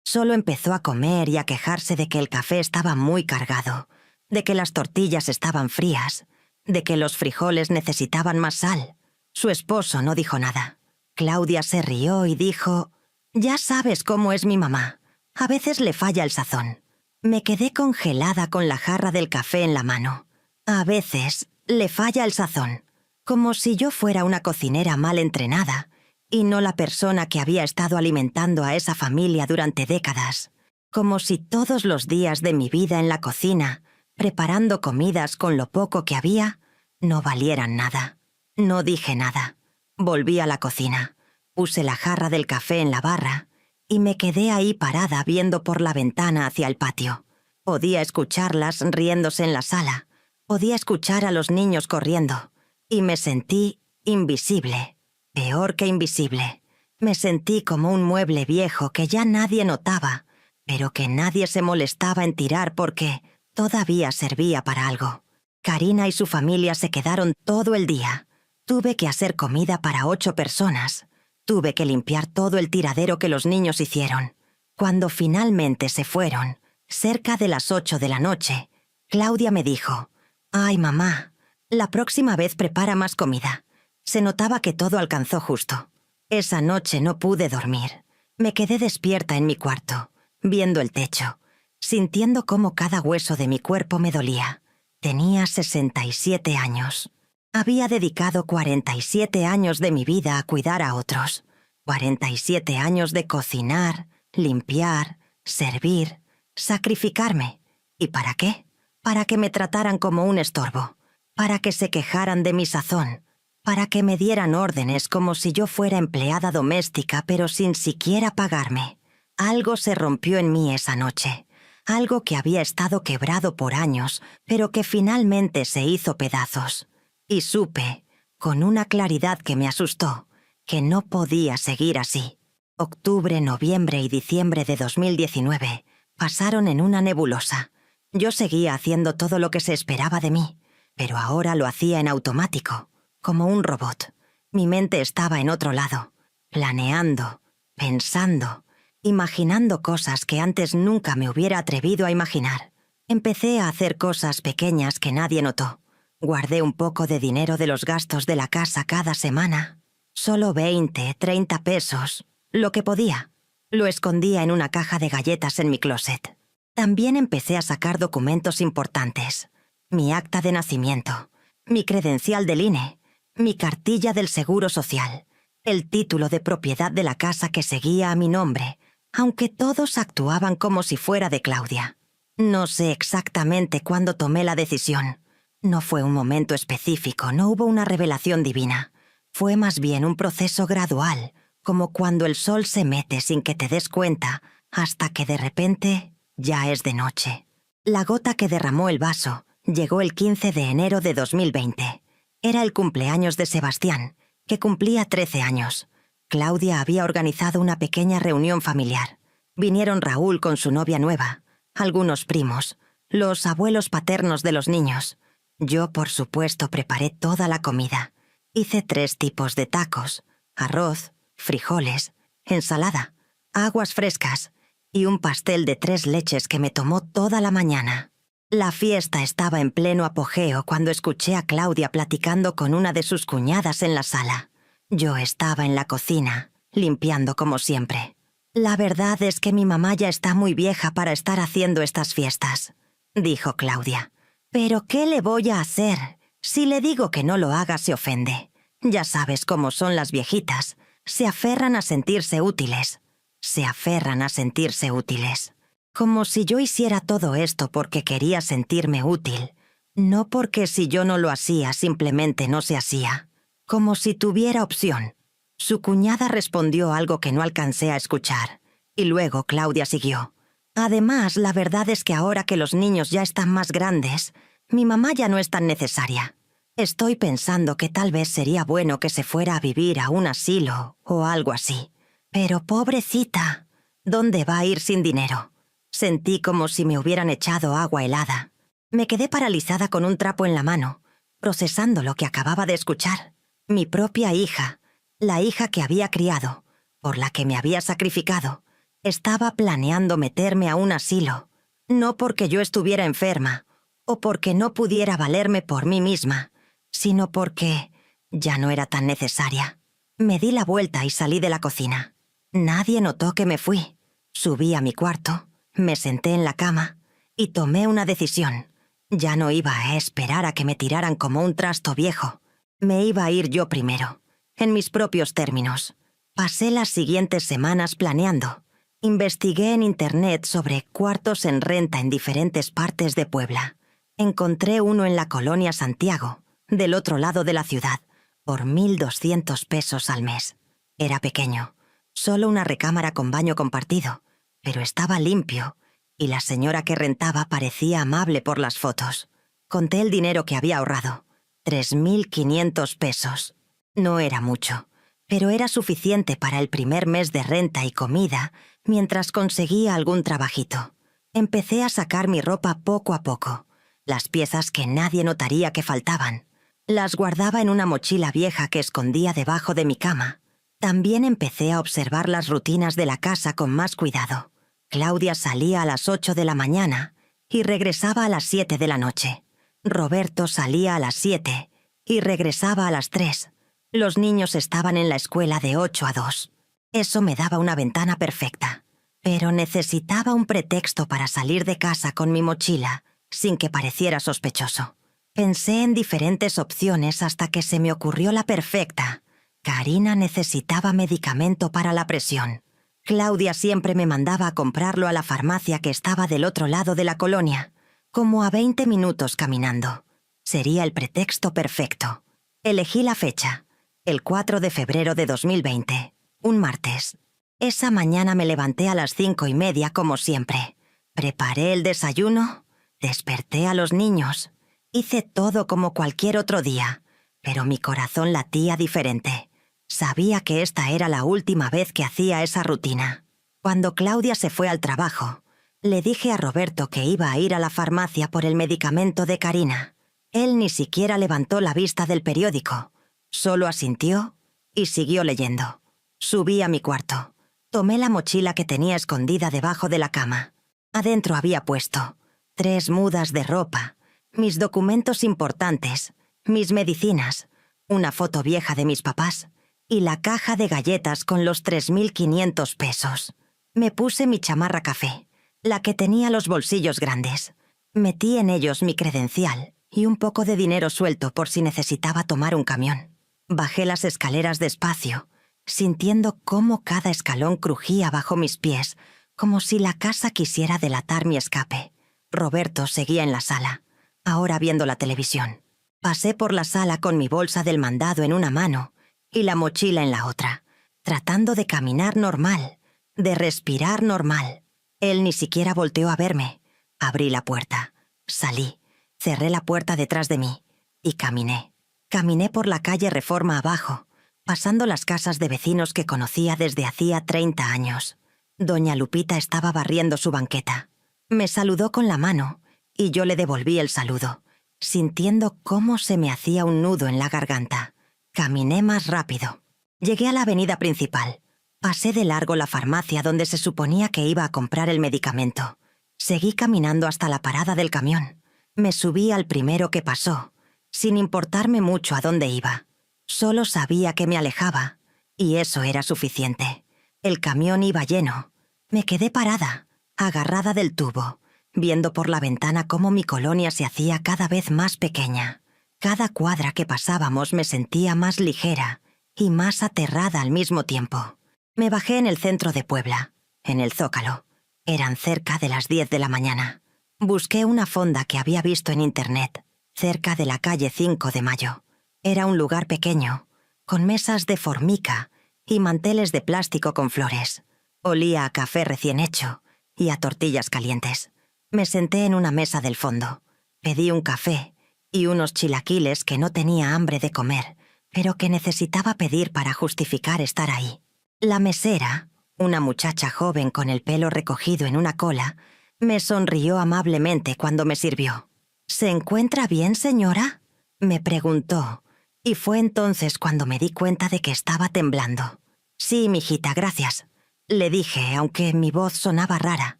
Solo empezó a comer y a quejarse de que el café estaba muy cargado, de que las tortillas estaban frías, de que los frijoles necesitaban más sal. Su esposo no dijo nada. Claudia se rió y dijo: «Ya sabes cómo es mi mamá. A veces le falla el sazón». Me quedé congelada con la jarra del café en la mano. A veces le falla el sazón, como si yo fuera una cocinera mal entrenada y no la persona que había estado alimentando a esa familia durante décadas. Como si todos los días de mi vida en la cocina, preparando comidas con lo poco que había, no valieran nada. No dije nada. Volví a la cocina, puse la jarra del café en la barra y me quedé ahí parada viendo por la ventana hacia el patio. Podía escucharlas riéndose en la sala, podía escuchar a los niños corriendo y me sentí invisible, peor que invisible. Me sentí como un mueble viejo que ya nadie notaba, pero que nadie se molestaba en tirar porque todavía servía para algo. Karina y su familia se quedaron todo el día. Tuve que hacer comida para 8 personas. Tuve que limpiar todo el tiradero que los niños hicieron. Cuando finalmente se fueron, cerca de las 8 de la noche, Claudia me dijo: «Ay, mamá, la próxima vez prepara más comida». Se notaba que todo alcanzó justo. Esa noche no pude dormir. Me quedé despierta en mi cuarto, viendo el techo, sintiendo cómo cada hueso de mi cuerpo me dolía. Tenía 67 años. Había dedicado 47 años de mi vida a cuidar a otros. 47 años de cocinar, limpiar, servir, sacrificarme. ¿Y para qué? Para que me trataran como un estorbo, para que se quejaran de mi sazón, para que me dieran órdenes como si yo fuera empleada doméstica, pero sin siquiera pagarme. Algo se rompió en mí esa noche, algo que había estado quebrado por años, pero que finalmente se hizo pedazos. Y supe, con una claridad que me asustó, que no podía seguir así. Octubre, noviembre y diciembre de 2019 pasaron en una nebulosa. Yo seguía haciendo todo lo que se esperaba de mí, pero ahora lo hacía en automático, como un robot. Mi mente estaba en otro lado, planeando, pensando, imaginando cosas que antes nunca me hubiera atrevido a imaginar. Empecé a hacer cosas pequeñas que nadie notó. Guardé un poco de dinero de los gastos de la casa cada semana. Solo 20, 30 pesos, lo que podía. Lo escondía en una caja de galletas en mi closet. También empecé a sacar documentos importantes. Mi acta de nacimiento, mi credencial del INE, mi cartilla del Seguro Social, el título de propiedad de la casa que seguía a mi nombre, aunque todos actuaban como si fuera de Claudia. No sé exactamente cuándo tomé la decisión. No fue un momento específico, no hubo una revelación divina. Fue más bien un proceso gradual, como cuando el sol se mete sin que te des cuenta, hasta que de repente ya es de noche. La gota que derramó el vaso llegó el 15 de enero de 2020. Era el cumpleaños de Sebastián, que cumplía 13 años. Claudia había organizado una pequeña reunión familiar. Vinieron Raúl con su novia nueva, algunos primos, los abuelos paternos de los niños. Yo, por supuesto, preparé toda la comida. Hice 3 tipos de tacos: arroz, frijoles, ensalada, aguas frescas y un pastel de 3 leches que me tomó toda la mañana. La fiesta estaba en pleno apogeo cuando escuché a Claudia platicando con una de sus cuñadas en la sala. Yo estaba en la cocina, limpiando como siempre. «La verdad es que mi mamá ya está muy vieja para estar haciendo estas fiestas», dijo Claudia. «Pero ¿qué le voy a hacer? Si le digo que no lo haga, se ofende. Ya sabes cómo son las viejitas. Se aferran a sentirse útiles. Se aferran a sentirse útiles. Como si yo hiciera todo esto porque quería sentirme útil. No porque si yo no lo hacía, simplemente no se hacía. Como si tuviera opción». Su cuñada respondió algo que no alcancé a escuchar. Y luego Claudia siguió. «Además, la verdad es que ahora que los niños ya están más grandes, mi mamá ya no es tan necesaria. Estoy pensando que tal vez sería bueno que se fuera a vivir a un asilo o algo así. Pero pobrecita, ¿dónde va a ir sin dinero?». Sentí como si me hubieran echado agua helada. Me quedé paralizada con un trapo en la mano, procesando lo que acababa de escuchar. Mi propia hija, la hija que había criado, por la que me había sacrificado, estaba planeando meterme a un asilo. No porque yo estuviera enferma, o porque no pudiera valerme por mí misma, sino porque ya no era tan necesaria. Me di la vuelta y salí de la cocina. Nadie notó que me fui. Subí a mi cuarto, me senté en la cama Y tomé una decisión. Ya no iba a esperar a que me tiraran como un trasto viejo. Me iba a ir yo primero, en mis propios términos. Pasé las siguientes semanas planeando. Investigué en internet sobre cuartos en renta en diferentes partes de Puebla. Encontré uno en la colonia Santiago, del otro lado de la ciudad, por 1.200 pesos al mes. Era pequeño, solo una recámara con baño compartido, pero estaba limpio, y la señora que rentaba parecía amable por las fotos. Conté el dinero que había ahorrado, 3.500 pesos. No era mucho, pero era suficiente para el primer mes de renta y comida mientras conseguía algún trabajito. Empecé a sacar mi ropa poco a poco, las piezas que nadie notaría que faltaban. Las guardaba en una mochila vieja que escondía debajo de mi cama. También empecé a observar las rutinas de la casa con más cuidado. Claudia salía a las 8 de la mañana y regresaba a las 7 de la noche. Roberto salía a las 7 y regresaba a las 3. Los niños estaban en la escuela de 8 a 2. Eso me daba una ventana perfecta. Pero necesitaba un pretexto para salir de casa con mi mochila sin que pareciera sospechoso. Pensé en diferentes opciones hasta que se me ocurrió la perfecta. Karina necesitaba medicamento para la presión. Claudia siempre me mandaba a comprarlo a la farmacia que estaba del otro lado de la colonia, como a 20 minutos caminando. Sería el pretexto perfecto. Elegí la fecha, el 4 de febrero de 2020, un martes. Esa mañana me levanté a las 5:30 como siempre. Preparé el desayuno, desperté a los niños. Hice todo como cualquier otro día, pero mi corazón latía diferente. Sabía que esta era la última vez que hacía esa rutina. Cuando Claudia se fue al trabajo, le dije a Roberto que iba a ir a la farmacia por el medicamento de Karina. Él ni siquiera levantó la vista del periódico. Solo asintió y siguió leyendo. Subí a mi cuarto. Tomé la mochila que tenía escondida debajo de la cama. Adentro había puesto 3 mudas de ropa, mis documentos importantes, mis medicinas, una foto vieja de mis papás y la caja de galletas con los 3.500 pesos. Me puse mi chamarra café, la que tenía los bolsillos grandes. Metí en ellos mi credencial y un poco de dinero suelto por si necesitaba tomar un camión. Bajé las escaleras despacio, sintiendo cómo cada escalón crujía bajo mis pies, como si la casa quisiera delatar mi escape. Roberto seguía en la sala, ahora viendo la televisión. Pasé por la sala con mi bolsa del mandado en una mano y la mochila en la otra, tratando de caminar normal, de respirar normal. Él ni siquiera volteó a verme. Abrí la puerta, salí, cerré la puerta detrás de mí y caminé. Caminé por la calle Reforma abajo, pasando las casas de vecinos que conocía desde hacía 30 años. Doña Lupita estaba barriendo su banqueta. Me saludó con la mano y yo le devolví el saludo, sintiendo cómo se me hacía un nudo en la garganta. Caminé más rápido. Llegué a la avenida principal. Pasé de largo la farmacia donde se suponía que iba a comprar el medicamento. Seguí caminando hasta la parada del camión. Me subí al primero que pasó, sin importarme mucho a dónde iba. Solo sabía que me alejaba, y eso era suficiente. El camión iba lleno. Me quedé parada, agarrada del tubo, viendo por la ventana cómo mi colonia se hacía cada vez más pequeña. Cada cuadra que pasábamos me sentía más ligera y más aterrada al mismo tiempo. Me bajé en el centro de Puebla, en el Zócalo. Eran cerca de las 10 de la mañana. Busqué una fonda que había visto en internet, cerca de la calle 5 de Mayo. Era un lugar pequeño, con mesas de formica y manteles de plástico con flores. Olía a café recién hecho y a tortillas calientes. Me senté en una mesa del fondo. Pedí un café y unos chilaquiles que no tenía hambre de comer, pero que necesitaba pedir para justificar estar ahí. La mesera, una muchacha joven con el pelo recogido en una cola, me sonrió amablemente cuando me sirvió. ¿Se encuentra bien, señora?, me preguntó, y fue entonces cuando me di cuenta de que estaba temblando. Sí, mijita, gracias, le dije, aunque mi voz sonaba rara,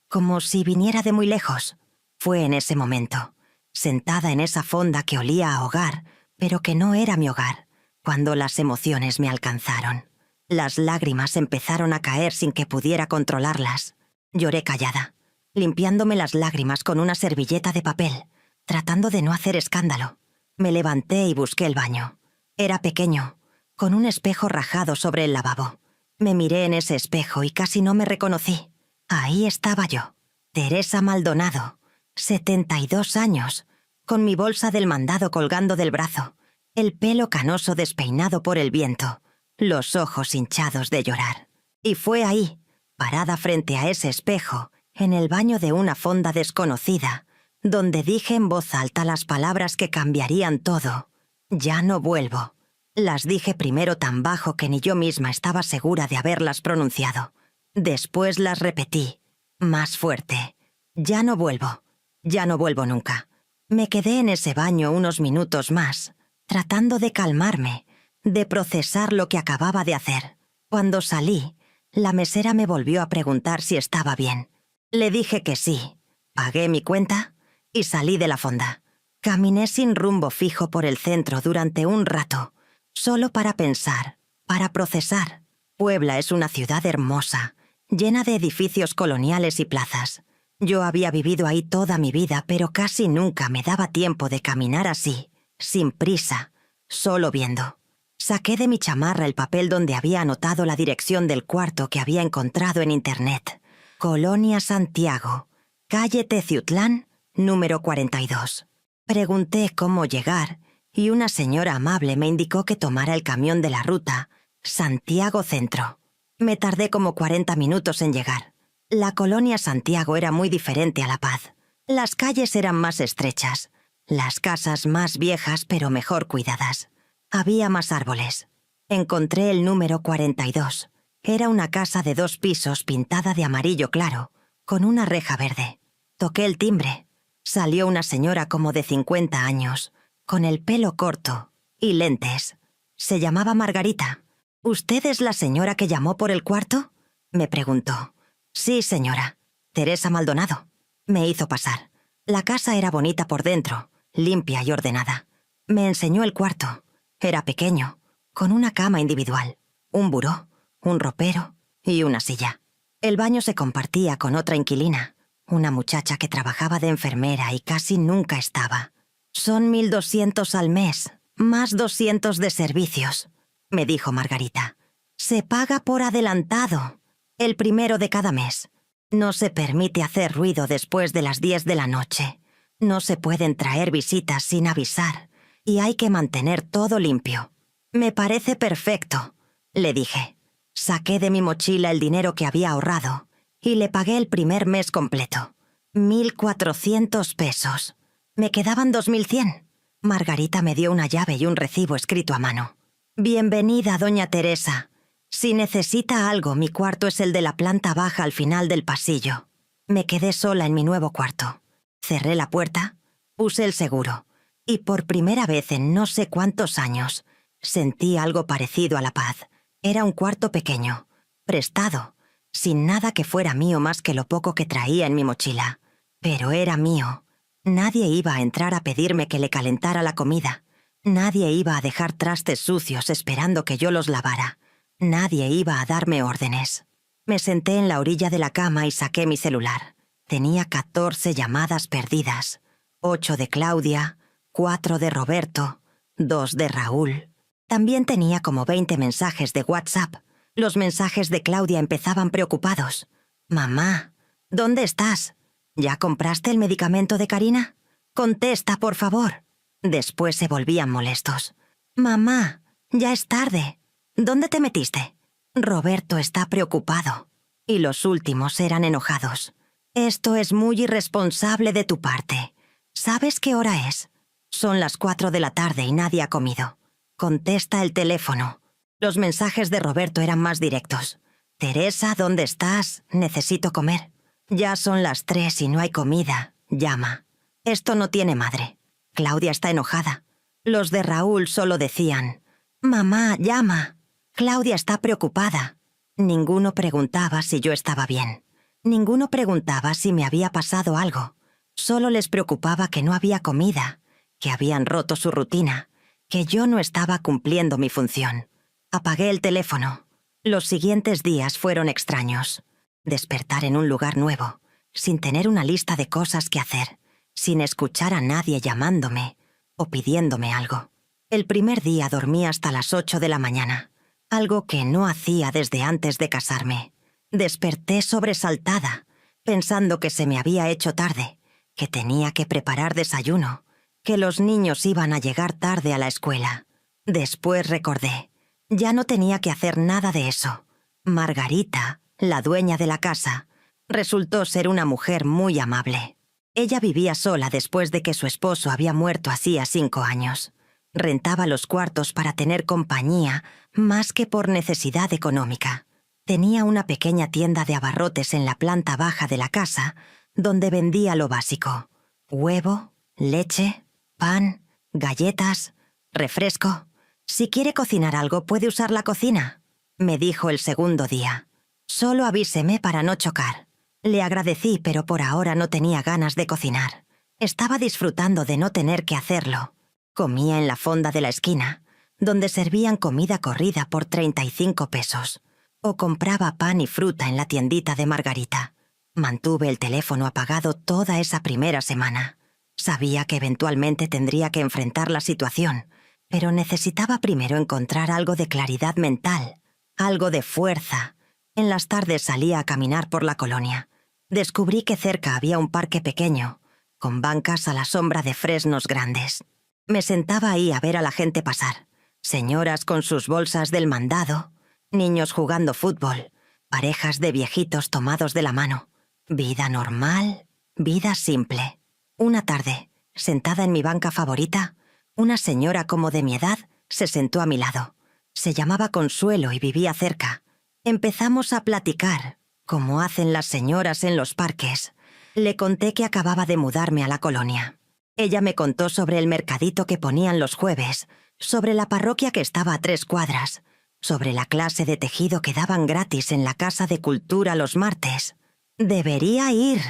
como si viniera de muy lejos. Fue en ese momento, sentada en esa fonda que olía a hogar, pero que no era mi hogar, cuando las emociones me alcanzaron. Las lágrimas empezaron a caer sin que pudiera controlarlas. Lloré callada. limpiándome las lágrimas con una servilleta de papel, tratando de no hacer escándalo. Me levanté y busqué el baño. Era pequeño, con un espejo rajado sobre el lavabo. Me miré en ese espejo y casi no me reconocí. Ahí estaba yo, Teresa Maldonado, 72 años, con mi bolsa del mandado colgando del brazo, el pelo canoso despeinado por el viento, los ojos hinchados de llorar. Y fue ahí, parada frente a ese espejo, en el baño de una fonda desconocida, donde dije en voz alta las palabras que cambiarían todo. Ya no vuelvo. Las dije primero tan bajo que ni yo misma estaba segura de haberlas pronunciado. Después las repetí, más fuerte. Ya no vuelvo. Ya no vuelvo nunca. Me quedé en ese baño unos minutos más, tratando de calmarme, de procesar lo que acababa de hacer. Cuando salí, la mesera me volvió a preguntar si estaba bien. Le dije que sí, pagué mi cuenta y salí de la fonda. Caminé sin rumbo fijo por el centro durante un rato, solo para pensar, para procesar. Puebla es una ciudad hermosa, llena de edificios coloniales y plazas. Yo había vivido ahí toda mi vida, pero casi nunca me daba tiempo de caminar así, sin prisa, solo viendo. Saqué de mi chamarra el papel donde había anotado la dirección del cuarto que había encontrado en internet. Colonia Santiago, calle Teciutlán, número 42. Pregunté cómo llegar y una señora amable me indicó que tomara el camión de la ruta Santiago Centro. Me tardé como 40 minutos en llegar. La colonia Santiago era muy diferente a La Paz. Las calles eran más estrechas, las casas más viejas pero mejor cuidadas. Había más árboles. Encontré el número 42. Era una casa de 2 pisos pintada de amarillo claro, con una reja verde. Toqué el timbre. Salió una señora como de 50 años, con el pelo corto y lentes. Se llamaba Margarita. ¿Usted es la señora que llamó por el cuarto?, me preguntó. Sí, señora. Teresa Maldonado. Me hizo pasar. La casa era bonita por dentro, limpia y ordenada. Me enseñó el cuarto. Era pequeño, con una cama individual, un buró, un ropero y una silla. El baño se compartía con otra inquilina, una muchacha que trabajaba de enfermera y casi nunca estaba. Son 1.200 al mes, más 200 de servicios, me dijo Margarita. Se paga por adelantado, el primero de cada mes. No se permite hacer ruido después de las 10 de la noche. No se pueden traer visitas sin avisar y hay que mantener todo limpio. Me parece perfecto, le dije. Saqué de mi mochila el dinero que había ahorrado y le pagué el primer mes completo. 1.400 pesos. Me quedaban 2.100. Margarita me dio una llave y un recibo escrito a mano. Bienvenida, doña Teresa. Si necesita algo, mi cuarto es el de la planta baja al final del pasillo. Me quedé sola en mi nuevo cuarto. Cerré la puerta, puse el seguro y por primera vez en no sé cuántos años sentí algo parecido a la paz. Era un cuarto pequeño, prestado, sin nada que fuera mío más que lo poco que traía en mi mochila. Pero era mío. Nadie iba a entrar a pedirme que le calentara la comida. Nadie iba a dejar trastes sucios esperando que yo los lavara. Nadie iba a darme órdenes. Me senté en la orilla de la cama y saqué mi celular. Tenía 14 llamadas perdidas. 8 de Claudia, 4 de Roberto, 2 de Raúl. También tenía como 20 mensajes de WhatsApp. Los mensajes de Claudia empezaban preocupados. Mamá, ¿dónde estás? ¿Ya compraste el medicamento de Karina? Contesta, por favor. Después se volvían molestos. Mamá, ya es tarde. ¿Dónde te metiste? Roberto está preocupado. Y los últimos eran enojados. Esto es muy irresponsable de tu parte. ¿Sabes qué hora es? Son las 4 de la tarde y nadie ha comido. Contesta el teléfono. Los mensajes de Roberto eran más directos. Teresa, ¿dónde estás? Necesito comer. Ya son las 3 y no hay comida. Llama. Esto no tiene madre. Claudia está enojada. Los de Raúl solo decían, mamá, llama. Claudia está preocupada. Ninguno preguntaba si yo estaba bien. Ninguno preguntaba si me había pasado algo. Solo les preocupaba que no había comida, que habían roto su rutina, que yo no estaba cumpliendo mi función. Apagué el teléfono. Los siguientes días fueron extraños. Despertar en un lugar nuevo, sin tener una lista de cosas que hacer, sin escuchar a nadie llamándome o pidiéndome algo. El primer día dormí hasta las 8 de la mañana, algo que no hacía desde antes de casarme. Desperté sobresaltada, pensando que se me había hecho tarde, que tenía que preparar desayuno, que los niños iban a llegar tarde a la escuela. Después recordé, ya no tenía que hacer nada de eso. Margarita, la dueña de la casa, resultó ser una mujer muy amable. Ella vivía sola después de que su esposo había muerto hacía 5 años. Rentaba los cuartos para tener compañía más que por necesidad económica. Tenía una pequeña tienda de abarrotes en la planta baja de la casa, donde vendía lo básico: huevo, leche, pan, galletas, refresco. «Si quiere cocinar algo, puede usar la cocina», me dijo el segundo día. «Solo avíseme para no chocar». Le agradecí, pero por ahora no tenía ganas de cocinar. Estaba disfrutando de no tener que hacerlo. Comía en la fonda de la esquina, donde servían comida corrida por 35 pesos. O compraba pan y fruta en la tiendita de Margarita. Mantuve el teléfono apagado toda esa primera semana. Sabía que eventualmente tendría que enfrentar la situación, pero necesitaba primero encontrar algo de claridad mental, algo de fuerza. En las tardes salía a caminar por la colonia. Descubrí que cerca había un parque pequeño, con bancas a la sombra de fresnos grandes. Me sentaba ahí a ver a la gente pasar. Señoras con sus bolsas del mandado, niños jugando fútbol, parejas de viejitos tomados de la mano. Vida normal, vida simple. Una tarde, sentada en mi banca favorita, una señora como de mi edad se sentó a mi lado. Se llamaba Consuelo y vivía cerca. Empezamos a platicar, como hacen las señoras en los parques. Le conté que acababa de mudarme a la colonia. Ella me contó sobre el mercadito que ponían los jueves, sobre la parroquia que estaba a 3 cuadras, sobre la clase de tejido que daban gratis en la Casa de Cultura los martes. «Debería ir»,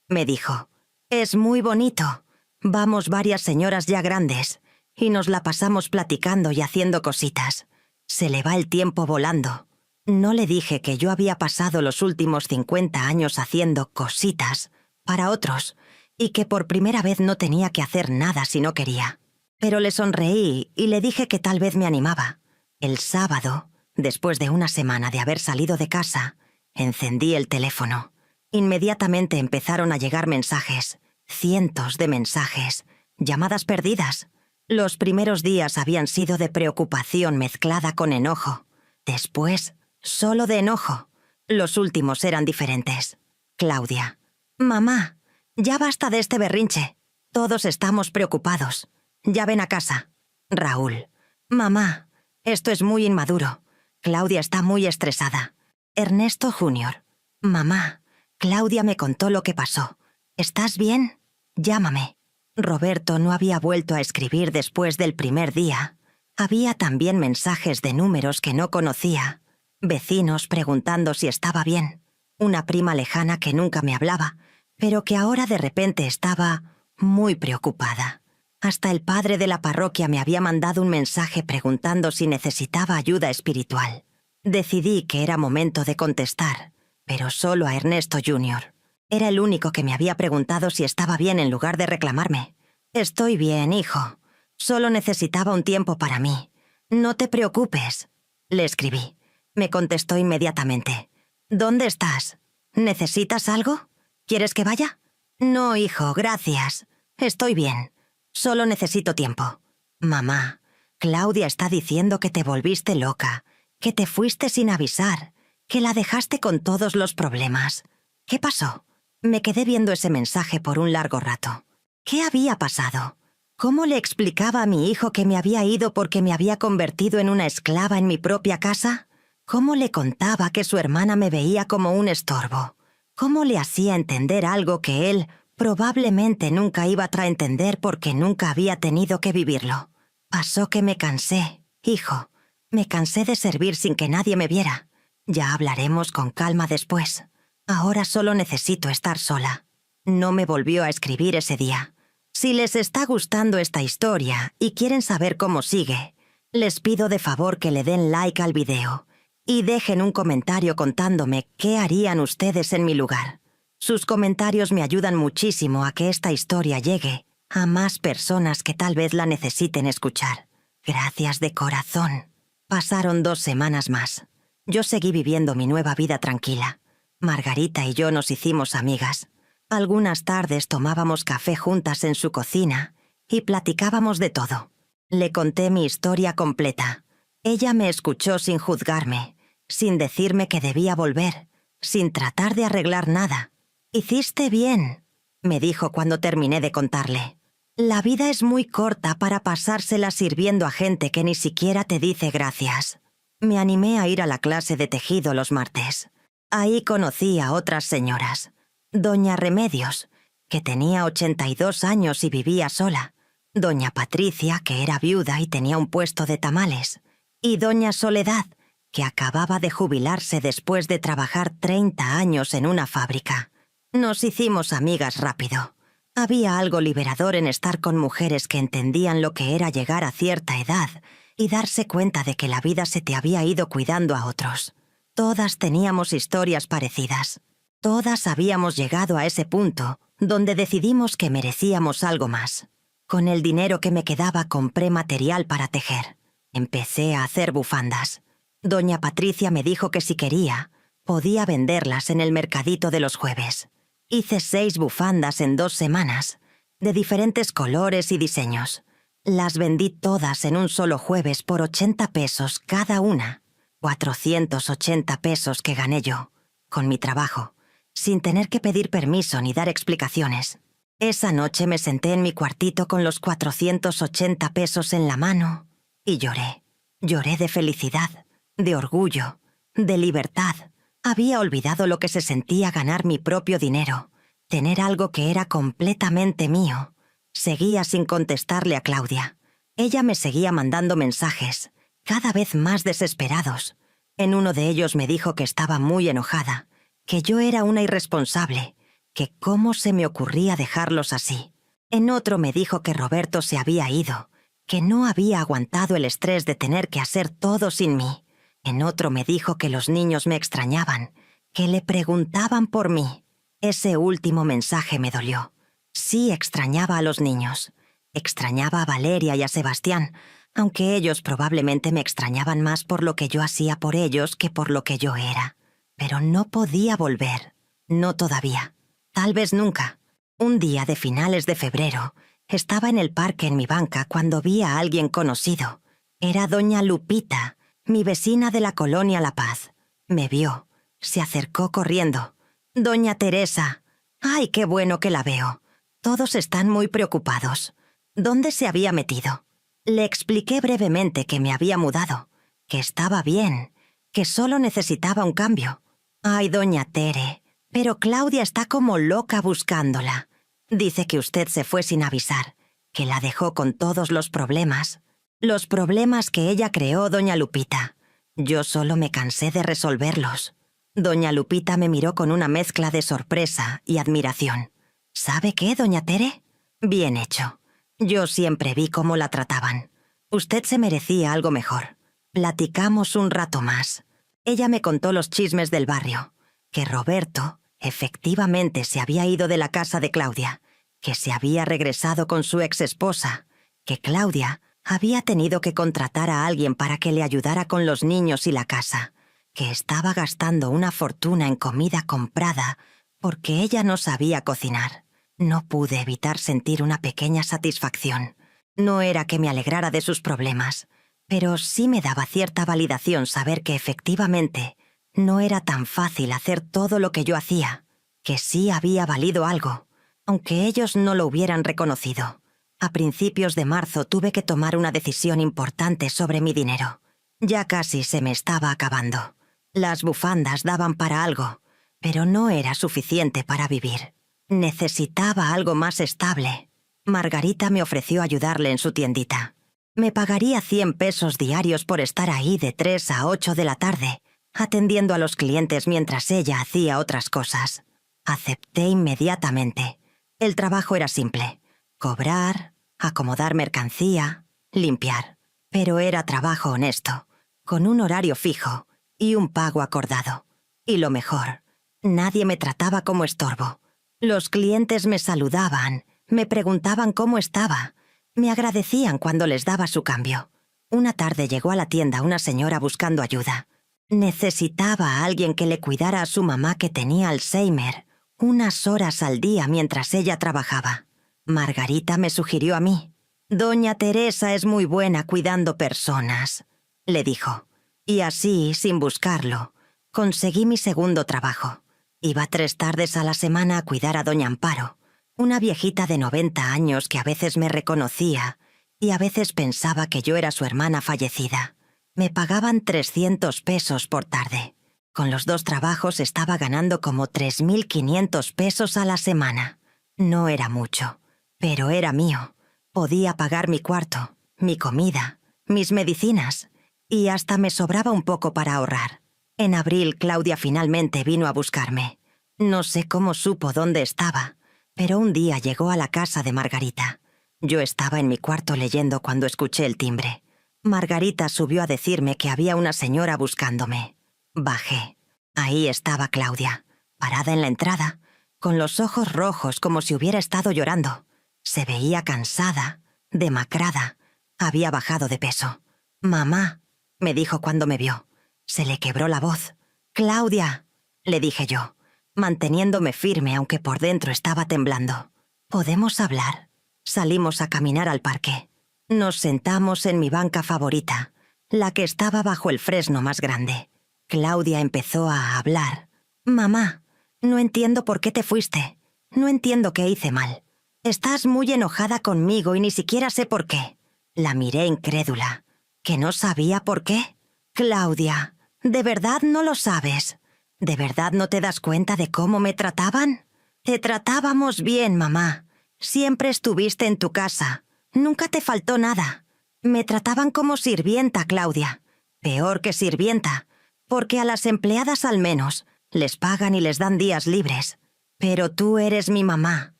me dijo. «Es muy bonito. Vamos varias señoras ya grandes y nos la pasamos platicando y haciendo cositas. Se le va el tiempo volando». No le dije que yo había pasado los últimos 50 años haciendo cositas para otros y que por primera vez no tenía que hacer nada si no quería. Pero le sonreí y le dije que tal vez me animaba. El sábado, después de una semana de haber salido de casa, encendí el teléfono. Inmediatamente empezaron a llegar mensajes, cientos de mensajes, llamadas perdidas. Los primeros días habían sido de preocupación mezclada con enojo. Después, solo de enojo. Los últimos eran diferentes. Claudia: «Mamá, ya basta de este berrinche. Todos estamos preocupados. Ya ven a casa». Raúl: «Mamá, esto es muy inmaduro. Claudia está muy estresada». Ernesto Jr.: «Mamá, Claudia me contó lo que pasó. ¿Estás bien? Llámame». Roberto no había vuelto a escribir después del primer día. Había también mensajes de números que no conocía. Vecinos preguntando si estaba bien. Una prima lejana que nunca me hablaba, pero que ahora de repente estaba muy preocupada. Hasta el padre de la parroquia me había mandado un mensaje preguntando si necesitaba ayuda espiritual. Decidí que era momento de contestar, pero solo a Ernesto Jr. Era el único que me había preguntado si estaba bien en lugar de reclamarme. «Estoy bien, hijo. Solo necesitaba un tiempo para mí. No te preocupes», le escribí. Me contestó inmediatamente. «¿Dónde estás? ¿Necesitas algo? ¿Quieres que vaya?» «No, hijo, gracias. Estoy bien. Solo necesito tiempo». «Mamá, Claudia está diciendo que te volviste loca, que te fuiste sin avisar, que la dejaste con todos los problemas. ¿Qué pasó?» Me quedé viendo ese mensaje por un largo rato. ¿Qué había pasado? ¿Cómo le explicaba a mi hijo que me había ido porque me había convertido en una esclava en mi propia casa? ¿Cómo le contaba que su hermana me veía como un estorbo? ¿Cómo le hacía entender algo que él probablemente nunca iba a entender porque nunca había tenido que vivirlo? Pasó que me cansé, hijo. Me cansé de servir sin que nadie me viera. Ya hablaremos con calma después. Ahora solo necesito estar sola. No me volvió a escribir ese día. Si les está gustando esta historia y quieren saber cómo sigue, les pido de favor que le den like al video y dejen un comentario contándome qué harían ustedes en mi lugar. Sus comentarios me ayudan muchísimo a que esta historia llegue a más personas que tal vez la necesiten escuchar. Gracias de corazón. Pasaron 2 semanas más. Yo seguí viviendo mi nueva vida tranquila. Margarita y yo nos hicimos amigas. Algunas tardes tomábamos café juntas en su cocina y platicábamos de todo. Le conté mi historia completa. Ella me escuchó sin juzgarme, sin decirme que debía volver, sin tratar de arreglar nada. «Hiciste bien», me dijo cuando terminé de contarle. «La vida es muy corta para pasársela sirviendo a gente que ni siquiera te dice gracias». Me animé a ir a la clase de tejido los martes. Ahí conocí a otras señoras. Doña Remedios, que tenía 82 años y vivía sola. Doña Patricia, que era viuda y tenía un puesto de tamales. Y doña Soledad, que acababa de jubilarse después de trabajar 30 años en una fábrica. Nos hicimos amigas rápido. Había algo liberador en estar con mujeres que entendían lo que era llegar a cierta edad y darse cuenta de que la vida se te había ido cuidando a otros. Todas teníamos historias parecidas. Todas habíamos llegado a ese punto donde decidimos que merecíamos algo más. Con el dinero que me quedaba compré material para tejer. Empecé a hacer bufandas. Doña Patricia me dijo que si quería, podía venderlas en el mercadito de los jueves. Hice 6 bufandas en 2 semanas, de diferentes colores y diseños. Las vendí todas en un solo jueves por 80 pesos cada una. 480 pesos que gané yo, con mi trabajo, sin tener que pedir permiso ni dar explicaciones. Esa noche me senté en mi cuartito con los 480 pesos en la mano y lloré. Lloré de felicidad, de orgullo, de libertad. Había olvidado lo que se sentía ganar mi propio dinero, tener algo que era completamente mío. Seguía sin contestarle a Claudia. Ella me seguía mandando mensajes, cada vez más desesperados. En uno de ellos me dijo que estaba muy enojada, que yo era una irresponsable, que cómo se me ocurría dejarlos así. En otro me dijo que Roberto se había ido, que no había aguantado el estrés de tener que hacer todo sin mí. En otro me dijo que los niños me extrañaban, que le preguntaban por mí. Ese último mensaje me dolió. Sí extrañaba a los niños. Extrañaba a Valeria y a Sebastián, aunque ellos probablemente me extrañaban más por lo que yo hacía por ellos que por lo que yo era. Pero no podía volver. No todavía. Tal vez nunca. Un día de finales de febrero, estaba en el parque en mi banca cuando vi a alguien conocido. Era doña Lupita, mi vecina de la colonia La Paz. Me vio. Se acercó corriendo. «Doña Teresa. ¡Ay, qué bueno que la veo! Todos están muy preocupados. ¿Dónde se había metido?» Le expliqué brevemente que me había mudado, que estaba bien, que solo necesitaba un cambio. «Ay, doña Tere, pero Claudia está como loca buscándola. Dice que usted se fue sin avisar, que la dejó con todos los problemas. Los problemas que ella creó, doña Lupita. Yo solo me cansé de resolverlos». Doña Lupita me miró con una mezcla de sorpresa y admiración. «¿Sabe qué, doña Tere? Bien hecho. Yo siempre vi cómo la trataban. Usted se merecía algo mejor». Platicamos un rato más. Ella me contó los chismes del barrio, que Roberto efectivamente se había ido de la casa de Claudia, que se había regresado con su exesposa, que Claudia había tenido que contratar a alguien para que le ayudara con los niños y la casa, que estaba gastando una fortuna en comida comprada porque ella no sabía cocinar. No pude evitar sentir una pequeña satisfacción. No era que me alegrara de sus problemas, pero sí me daba cierta validación saber que efectivamente no era tan fácil hacer todo lo que yo hacía, que sí había valido algo, aunque ellos no lo hubieran reconocido. A principios de marzo tuve que tomar una decisión importante sobre mi dinero. Ya casi se me estaba acabando. Las bufandas daban para algo, pero no era suficiente para vivir. Necesitaba algo más estable. Margarita me ofreció ayudarle en su tiendita. Me pagaría 100 pesos diarios por estar ahí de 3 a 8 de la tarde, atendiendo a los clientes mientras ella hacía otras cosas. Acepté inmediatamente. El trabajo era simple: cobrar, acomodar mercancía, limpiar. Pero era trabajo honesto, con un horario fijo y un pago acordado. Y lo mejor, Nadie me trataba como estorbo. Los clientes me saludaban, me preguntaban cómo estaba, me agradecían cuando les daba su cambio. Una tarde llegó a la tienda una señora buscando ayuda. Necesitaba a alguien que le cuidara a su mamá que tenía Alzheimer, unas horas al día mientras ella trabajaba. Margarita me sugirió a mí. «Doña Teresa es muy buena cuidando personas», le dijo. Y así, sin buscarlo, conseguí mi segundo trabajo. Iba 3 tardes a la semana a cuidar a doña Amparo, una viejita de 90 años que a veces me reconocía y a veces pensaba que yo era su hermana fallecida. Me pagaban 300 pesos por tarde. Con los 2 trabajos estaba ganando como 3.500 pesos a la semana. No era mucho, pero era mío. Podía pagar mi cuarto, mi comida, mis medicinas, y hasta me sobraba un poco para ahorrar. En abril, Claudia finalmente vino a buscarme. No sé cómo supo dónde estaba, pero un día llegó a la casa de Margarita. Yo estaba en mi cuarto leyendo cuando escuché el timbre. Margarita subió a decirme que había una señora buscándome. Bajé. Ahí estaba Claudia, parada en la entrada, con los ojos rojos como si hubiera estado llorando. Se veía cansada, demacrada. Había bajado de peso. «Mamá», me dijo cuando me vio. Se le quebró la voz. «Claudia», le dije yo, manteniéndome firme aunque por dentro estaba temblando. «¿Podemos hablar?» Salimos a caminar al parque. Nos sentamos en mi banca favorita, la que estaba bajo el fresno más grande. Claudia empezó a hablar. «Mamá, no entiendo por qué te fuiste. No entiendo qué hice mal. Estás muy enojada conmigo y ni siquiera sé por qué». La miré incrédula. ¿Que no sabía por qué? «Claudia, ¿de verdad no lo sabes? ¿De verdad no te das cuenta de cómo me trataban?» «Te tratábamos bien, mamá. Siempre estuviste en tu casa. Nunca te faltó nada. Me trataban como sirvienta, Claudia. Peor que sirvienta, porque a las empleadas al menos les pagan y les dan días libres. Pero tú eres mi mamá,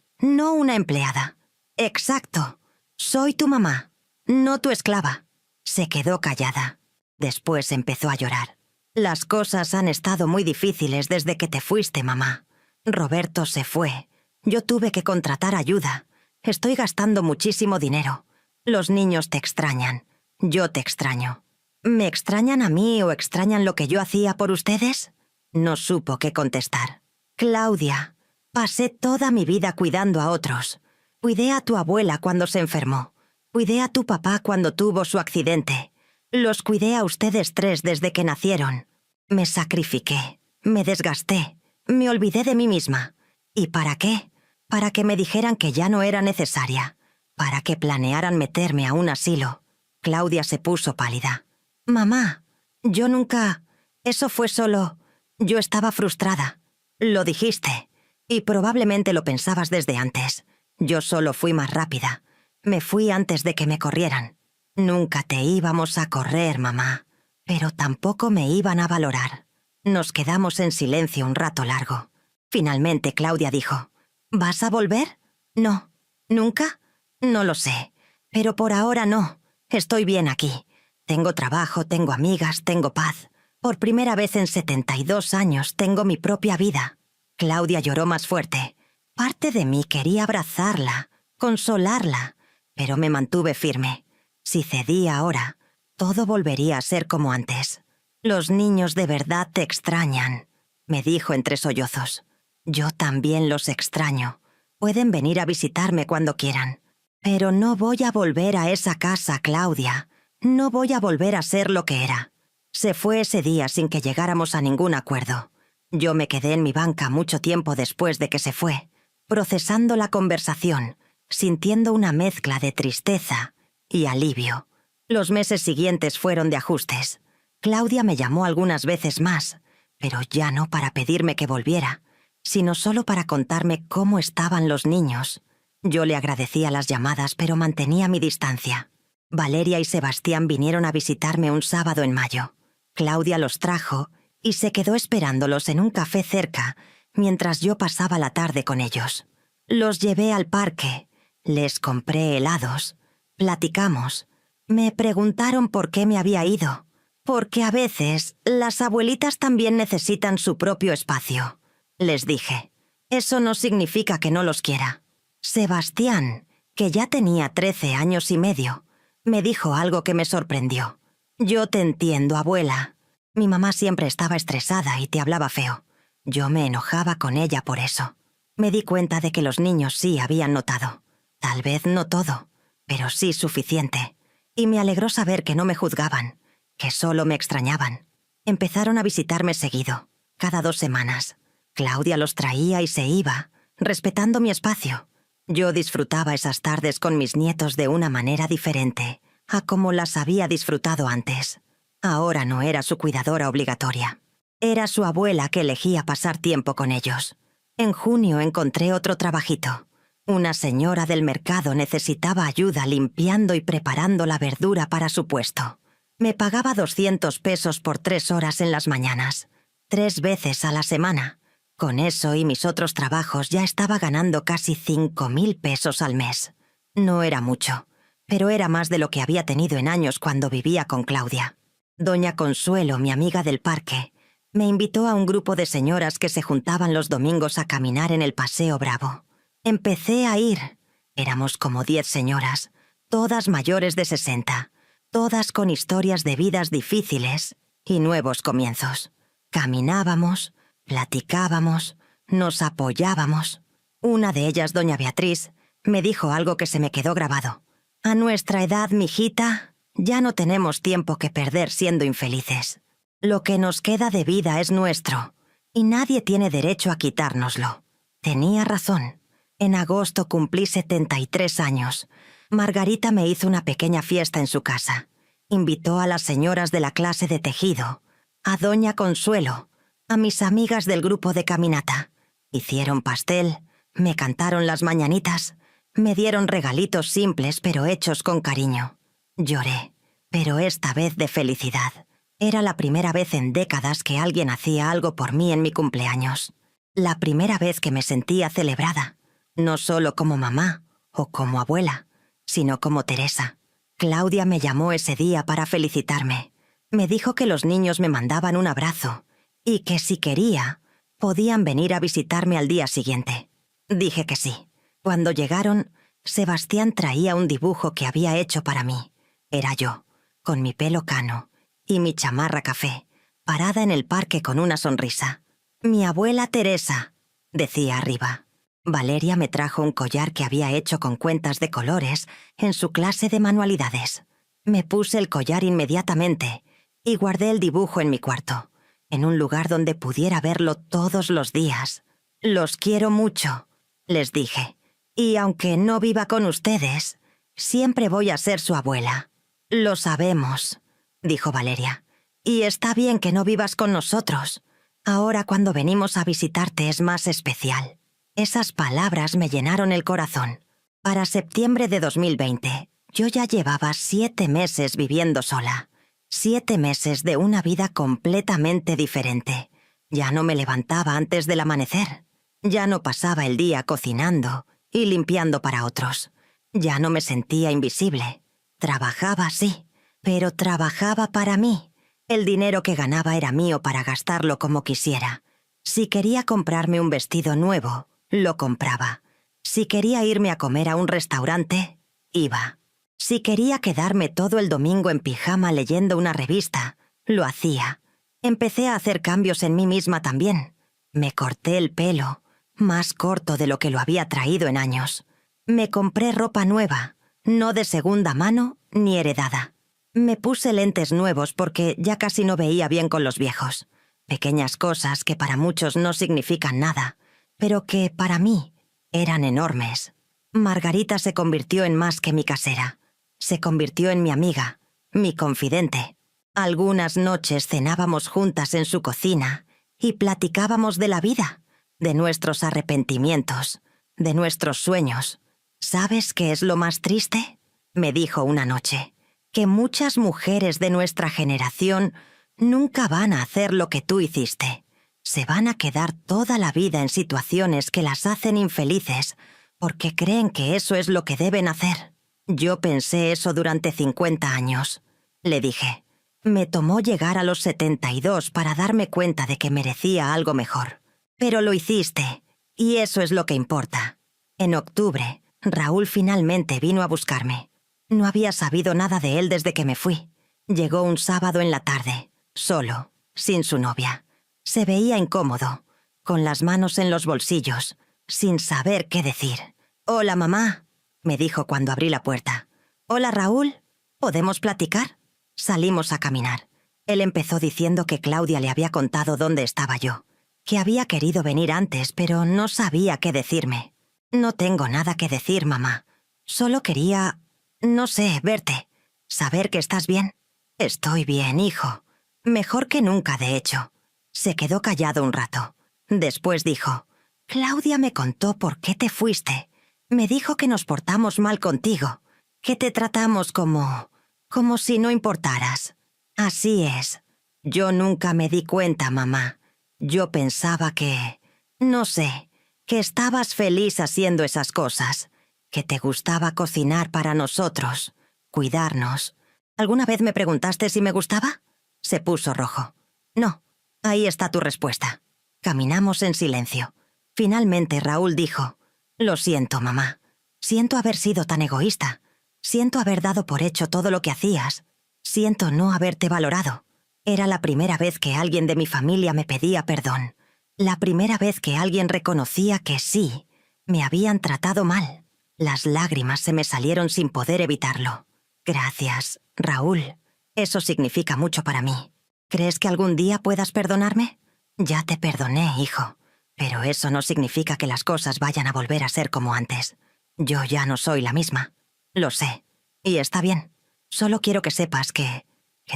no una empleada». «Exacto. Soy tu mamá, no tu esclava». Se quedó callada. Después empezó a llorar. «Las cosas han estado muy difíciles desde que te fuiste, mamá. Roberto se fue. Yo tuve que contratar ayuda. Estoy gastando muchísimo dinero. Los niños te extrañan. Yo te extraño. ¿Me extrañan a mí o extrañan lo que yo hacía por ustedes?» No supo qué contestar. «Claudia, pasé toda mi vida cuidando a otros. Cuidé a tu abuela cuando se enfermó. Cuidé a tu papá cuando tuvo su accidente. Los cuidé a ustedes 3 desde que nacieron. Me sacrifiqué, me desgasté, me olvidé de mí misma. ¿Y para qué? Para que me dijeran que ya no era necesaria. Para que planearan meterme a un asilo». Claudia se puso pálida. «Mamá, yo nunca... Eso fue solo... Yo estaba frustrada. Lo dijiste. Y probablemente lo pensabas desde antes. Yo solo fui más rápida. Me fui antes de que me corrieran. Nunca te íbamos a correr, mamá. Pero tampoco me iban a valorar». Nos quedamos en silencio un rato largo. Finalmente Claudia dijo: «¿Vas a volver?» «No». «¿Nunca?» «No lo sé. Pero por ahora no. Estoy bien aquí. Tengo trabajo, tengo amigas, tengo paz. Por primera vez en 72 años tengo mi propia vida». Claudia lloró más fuerte. Parte de mí quería abrazarla, consolarla, pero me mantuve firme. Si cedía ahora, todo volvería a ser como antes. «Los niños de verdad te extrañan», me dijo entre sollozos. «Yo también los extraño. Pueden venir a visitarme cuando quieran. Pero no voy a volver a esa casa, Claudia. No voy a volver a ser lo que era». Se fue ese día sin que llegáramos a ningún acuerdo. Yo me quedé en mi banca mucho tiempo después de que se fue, procesando la conversación, sintiendo una mezcla de tristeza y alivio. Los meses siguientes fueron de ajustes. Claudia me llamó algunas veces más, pero ya no para pedirme que volviera, sino solo para contarme cómo estaban los niños. Yo le agradecía las llamadas, pero mantenía mi distancia. Valeria y Sebastián vinieron a visitarme un sábado en mayo. Claudia los trajo y se quedó esperándolos en un café cerca mientras yo pasaba la tarde con ellos. Los llevé al parque, les compré helados, platicamos. Me preguntaron por qué me había ido. Porque a veces las abuelitas también necesitan su propio espacio. les dije. Eso no significa que no los quiera. Sebastián, que ya tenía 13 años y medio, me dijo algo que me sorprendió. Yo te entiendo, abuela. Mi mamá siempre estaba estresada y te hablaba feo. Yo me enojaba con ella por eso. Me di cuenta de que los niños sí habían notado. Tal vez no todo, pero sí suficiente. Y me alegró saber que no me juzgaban, que solo me extrañaban. Empezaron a visitarme seguido, cada 2 semanas. Claudia los traía y se iba, respetando mi espacio. Yo disfrutaba esas tardes con mis nietos de una manera diferente a como las había disfrutado antes. Ahora no era su cuidadora obligatoria. Era su abuela que elegía pasar tiempo con ellos. En junio encontré otro trabajito. Una señora del mercado necesitaba ayuda limpiando y preparando la verdura para su puesto. Me pagaba 200 pesos por 3 horas en las mañanas, 3 veces a la semana. Con eso y mis otros trabajos ya estaba ganando casi 5.000 pesos al mes. No era mucho, pero era más de lo que había tenido en años cuando vivía con Claudia. Doña Consuelo, mi amiga del parque, me invitó a un grupo de señoras que se juntaban los domingos a caminar en el Paseo Bravo. Empecé a ir. Éramos como 10 señoras, todas mayores de 60, todas con historias de vidas difíciles y nuevos comienzos. Caminábamos, platicábamos, nos apoyábamos. Una de ellas, doña Beatriz, me dijo algo que se me quedó grabado. A nuestra edad, mijita, ya no tenemos tiempo que perder siendo infelices. Lo que nos queda de vida es nuestro, y nadie tiene derecho a quitárnoslo. Tenía razón. En agosto cumplí 73 años. Margarita me hizo una pequeña fiesta en su casa. Invitó a las señoras de la clase de tejido, a doña Consuelo, a mis amigas del grupo de caminata. Hicieron pastel, me cantaron las mañanitas, me dieron regalitos simples pero hechos con cariño. Lloré, pero esta vez de felicidad. Era la primera vez en décadas que alguien hacía algo por mí en mi cumpleaños. La primera vez que me sentía celebrada, no solo como mamá o como abuela, sino como Teresa. Claudia me llamó ese día para felicitarme. Me dijo que los niños me mandaban un abrazo y que si quería, podían venir a visitarme al día siguiente. Dije que sí. Cuando llegaron, Sebastián traía un dibujo que había hecho para mí. Era yo, con mi pelo cano y mi chamarra café, parada en el parque con una sonrisa. «Mi abuela Teresa», decía arriba. Valeria me trajo un collar que había hecho con cuentas de colores en su clase de manualidades. Me puse el collar inmediatamente y guardé el dibujo en mi cuarto, en un lugar donde pudiera verlo todos los días. «Los quiero mucho», les dije, «y aunque no viva con ustedes, siempre voy a ser su abuela». «Lo sabemos», dijo Valeria, «y está bien que no vivas con nosotros. Ahora cuando venimos a visitarte es más especial». Esas palabras me llenaron el corazón. Para septiembre de 2020, yo ya llevaba 7 meses viviendo sola. 7 meses de una vida completamente diferente. Ya no me levantaba antes del amanecer. Ya no pasaba el día cocinando y limpiando para otros. Ya no me sentía invisible. Trabajaba, sí, pero trabajaba para mí. El dinero que ganaba era mío para gastarlo como quisiera. Si quería comprarme un vestido nuevo, lo compraba. Si quería irme a comer a un restaurante, iba. Si quería quedarme todo el domingo en pijama leyendo una revista, lo hacía. Empecé a hacer cambios en mí misma también. Me corté el pelo, más corto de lo que lo había traído en años. Me compré ropa nueva, no de segunda mano ni heredada. Me puse lentes nuevos porque ya casi no veía bien con los viejos. Pequeñas cosas que para muchos no significan nada, pero que, para mí, eran enormes. Margarita se convirtió en más que mi casera. Se convirtió en mi amiga, mi confidente. Algunas noches cenábamos juntas en su cocina y platicábamos de la vida, de nuestros arrepentimientos, de nuestros sueños. ¿Sabes qué es lo más triste?, me dijo una noche. Que muchas mujeres de nuestra generación nunca van a hacer lo que tú hiciste. Se van a quedar toda la vida en situaciones que las hacen infelices porque creen que eso es lo que deben hacer. Yo pensé eso durante 50 años. Le dije, me tomó llegar a los 72 para darme cuenta de que merecía algo mejor. Pero lo hiciste, y eso es lo que importa. En octubre, Raúl finalmente vino a buscarme. No había sabido nada de él desde que me fui. Llegó un sábado en la tarde, solo, sin su novia. Se veía incómodo, con las manos en los bolsillos, sin saber qué decir. «Hola, mamá», me dijo cuando abrí la puerta. «Hola, Raúl, ¿podemos platicar?» Salimos a caminar. Él empezó diciendo que Claudia le había contado dónde estaba yo, que había querido venir antes, pero no sabía qué decirme. «No tengo nada que decir, mamá. Solo quería, no sé, verte, saber que estás bien». «Estoy bien, hijo. Mejor que nunca, de hecho». Se quedó callado un rato. Después dijo: «Claudia me contó por qué te fuiste. Me dijo que nos portamos mal contigo, que te tratamos como si no importaras». «Así es. Yo nunca me di cuenta, mamá. Yo pensaba que, no sé, que estabas feliz haciendo esas cosas, que te gustaba cocinar para nosotros, cuidarnos. ¿Alguna vez me preguntaste si me gustaba?» Se puso rojo. «No. Ahí está tu respuesta». Caminamos en silencio. Finalmente Raúl dijo: «Lo siento, mamá. Siento haber sido tan egoísta. Siento haber dado por hecho todo lo que hacías. Siento no haberte valorado. Era la primera vez que alguien de mi familia me pedía perdón. La primera vez que alguien reconocía que sí, me habían tratado mal». Las lágrimas se me salieron sin poder evitarlo. «Gracias, Raúl. Eso significa mucho para mí. ¿Crees que algún día puedas perdonarme?» «Ya te perdoné, hijo. Pero eso no significa que las cosas vayan a volver a ser como antes. Yo ya no soy la misma. Lo sé. Y está bien. Solo quiero que sepas que